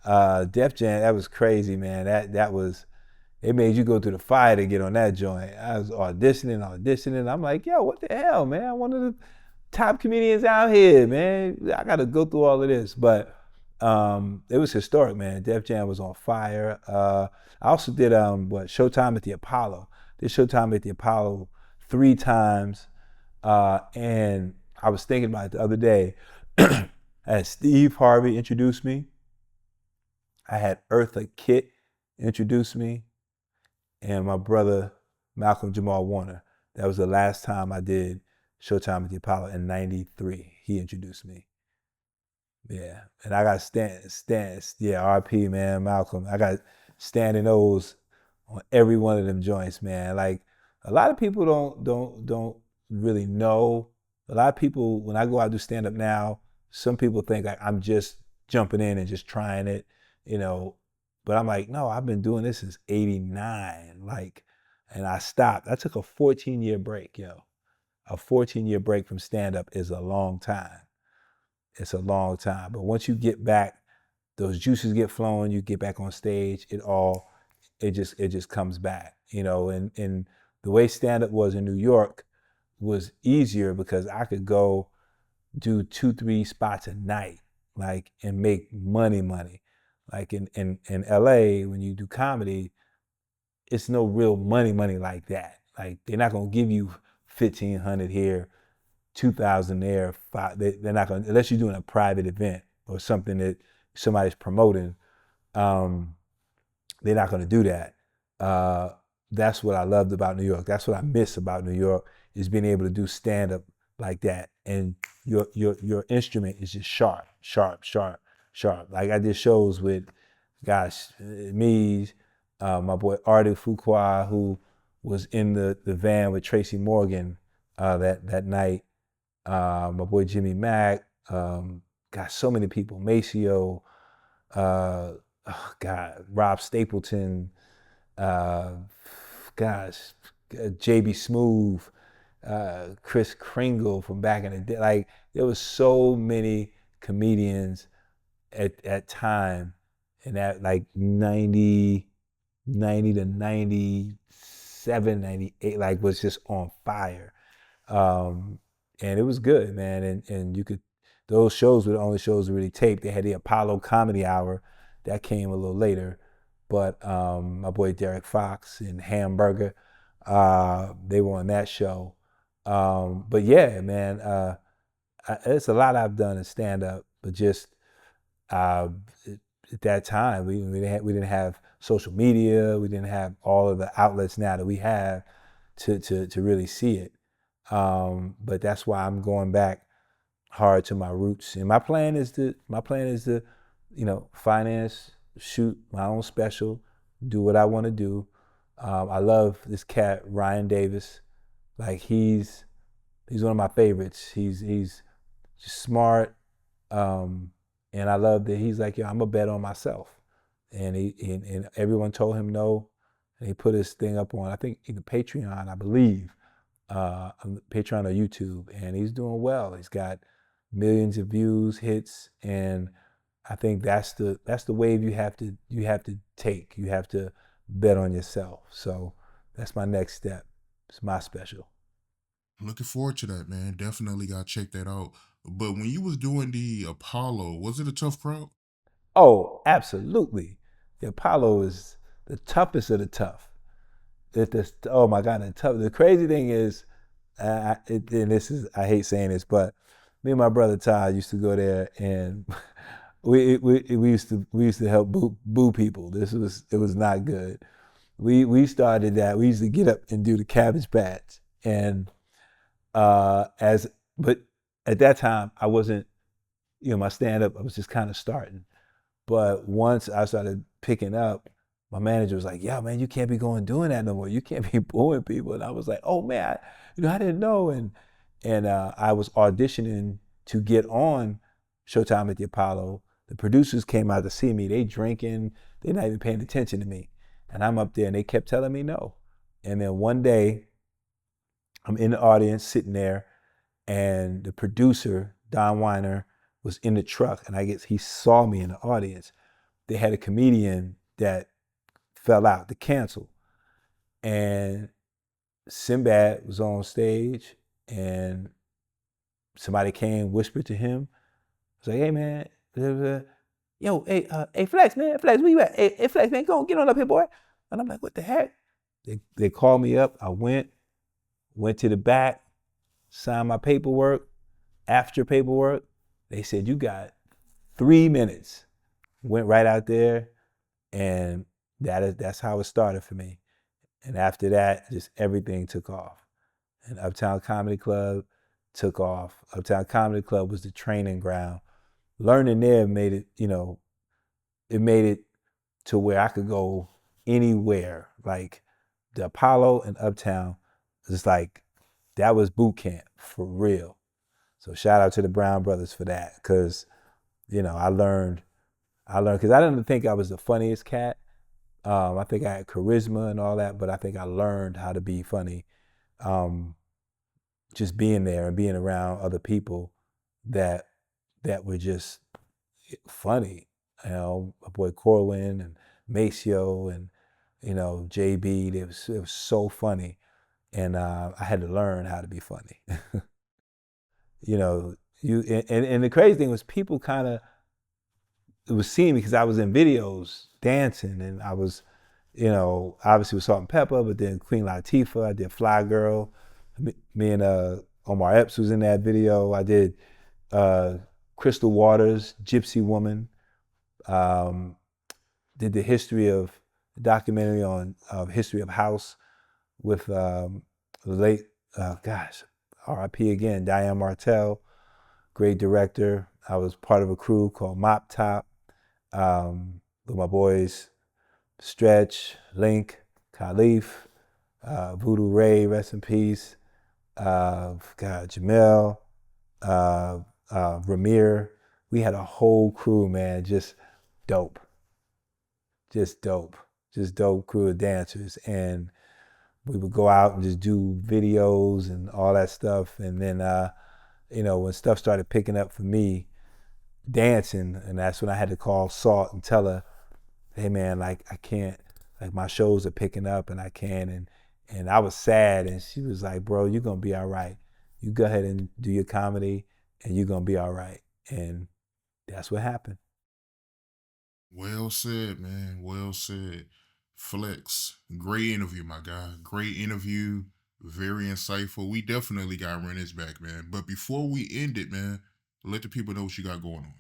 Def Jam, that was crazy, man. They made you go through the fire to get on that joint. I was auditioning. I'm like, yo, what the hell, man? I'm one of the top comedians out here, man. I got to go through all of this. But it was historic, man. Def Jam was on fire. I also did Showtime at the Apollo. Did Showtime at the Apollo 3 times. And I was thinking about it the other day. I had Steve Harvey introduce me. I had Eartha Kitt introduce me, and my brother Malcolm Jamal Warner. That was the last time I did Showtime at the Apollo in '93. He introduced me. Yeah, and I got yeah, RP, man, Malcolm. I got standing O's on every one of them joints, man. Like a lot of people don't really know. A lot of people, when I go out and do stand up now, some people think like I'm just jumping in and just trying it, you know. But I'm like, no, I've been doing this since '89, like, and I stopped. I took a 14-year break, yo. A 14-year break from stand up is a long time. It's a long time. But once you get back, those juices get flowing, you get back on stage, it just comes back, you know, and the way stand up was in New York was easier because I could go do 2-3 spots a night, like, and make money. Like in LA, when you do comedy, it's no real money like that. Like they're not gonna give you 1,500 here, 2,000 there. They're not going to, unless you're doing a private event or something that somebody's promoting. Um, they're not going to do that. That's what I loved about New York. That's what I miss about New York is being able to do stand up like that, and your instrument is just sharp. Like I did shows with, gosh, me, my boy Artie Fuqua, who was in the van with Tracy Morgan that night. My boy Jimmy Mack, got so many people, Maceo, oh God, Rob Stapleton, uh, gosh, JB Smooth, Chris Kringle from back in the day. Like there was so many comedians at time, and that like 90 to 97, 98, like was just on fire. Um, and it was good, man. And you could, those shows were the only shows that really taped. They had the Apollo Comedy Hour that came a little later, but my boy Derek Fox and Hamburger, they were on that show. But yeah, man, it's a lot I've done in stand up, but just uh, at that time we didn't have social media, we didn't have all of the outlets now that we have to really see it. But that's why I'm going back hard to my roots. And my plan is to, finance, shoot my own special, do what I want to do. I love this cat Ryan Davis. Like he's one of my favorites. He's just smart, um, and I love that he's like, yo, I'm gonna bet on myself. And everyone told him no, and he put his thing up on, I think, either Patreon, I believe, on Patreon or YouTube, and he's doing well. He's got millions of views, hits, and I think that's the wave you have to take. You have to bet on yourself. So that's my next step. It's my special. I'm looking forward to that, man. Definitely got to check that out. But when you was doing the Apollo, was it a tough crowd? Oh, absolutely. The Apollo is the toughest of the tough. Oh my God, the tough. The crazy thing is, and this is, I hate saying this, but me and my brother Todd used to go there, and we used to help boo people. It was not good. We started that. We used to get up and do the Cabbage Patch, and as but at that time I wasn't, my stand up, I was just kind of starting. But once I started picking up, my manager was like, "Yeah, man, you can't be going doing that no more. You can't be booing people." And I was like, "Oh man, I didn't know." And I was auditioning to get on Showtime at the Apollo. The producers came out to see me. They drinking. They're not even paying attention to me. And I'm up there, and they kept telling me no. And then one day, I'm in the audience sitting there, and the producer Don Weiner was in the truck, and I guess he saw me in the audience. They had a comedian that fell out, to cancel. and Sinbad was on stage, and somebody came, whispered to him, was like, "Hey man, yo, hey Flex, man, Flex, where you at? Hey Flex, man, go on, get on up here, boy." And I'm like, "What the heck?" They called me up. I went to the back, signed my paperwork. After paperwork, they said, "You got 3 minutes." Went right out there, and that's how it started for me. And after that, just everything took off. And Uptown Comedy Club took off. Uptown Comedy Club was the training ground. Learning there made it, it made it to where I could go anywhere. Like the Apollo and Uptown, it's like that was boot camp for real. So shout out to the Brown brothers for that, because I learned because I didn't think I was the funniest cat. I think I had charisma and all that, but I think I learned how to be funny, just being there and being around other people that were just funny. My boy Corwin and Maceo and JB. It was so funny, and I had to learn how to be funny. you know, and the crazy thing was people kind of it was seeing me because I was in videos dancing, and I was, obviously with Salt-N-Pepa, but then Queen Latifah, I did Fly Girl. Me and Omar Epps was in that video. I did Crystal Waters, Gypsy Woman. Did the documentary on history of house with the late, R.I.P. again, Diane Martell, great director. I was part of a crew called Mop Top, with my boys Stretch, Link, Khalif, Voodoo Ray, rest in peace, Jamel, Ramir. We had a whole crew, man, just dope. Just dope. Just dope crew of dancers. And we would go out and just do videos and all that stuff. And then, when stuff started picking up for me, dancing, and that's when I had to call Salt and tell her, "Hey man, like I can't, like my shows are picking up and I can't." And I was sad, and she was like, "Bro, you're gonna be all right. You go ahead and do your comedy, and you're gonna be all right." And that's what happened. Well said, man. Well said. Flex. Great interview, my guy. Great interview. Very insightful. We definitely got to run this back, man. But before we end it, man, let the people know what you got going on.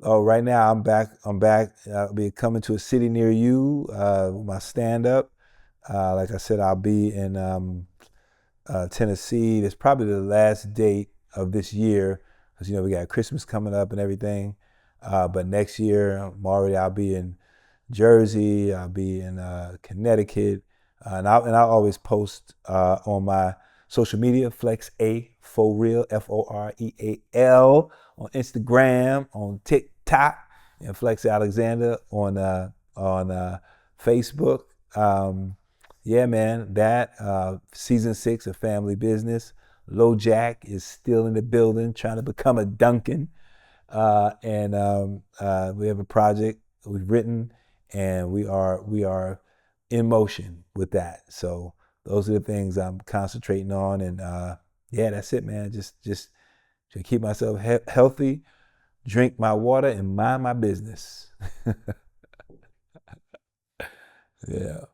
Oh, right now I'm back. I'm back. I'll be coming to a city near you with my stand up. Like I said, I'll be in Tennessee. It's probably the last date of this year because we got Christmas coming up and everything. But next year, I'll be in Jersey. I'll be in Connecticut, and I'll always post on my social media, Flex A for real, FOREAL, on Instagram, on TikTok, and Flex Alexander on Facebook. Yeah, man, that season 6 of Family Business. LoJack is still in the building, trying to become a Duncan, and we have a project we've written, and we are in motion with that. So those are the things I'm concentrating on, and yeah, that's it, man. Just to keep myself healthy, drink my water, and mind my business. Yeah.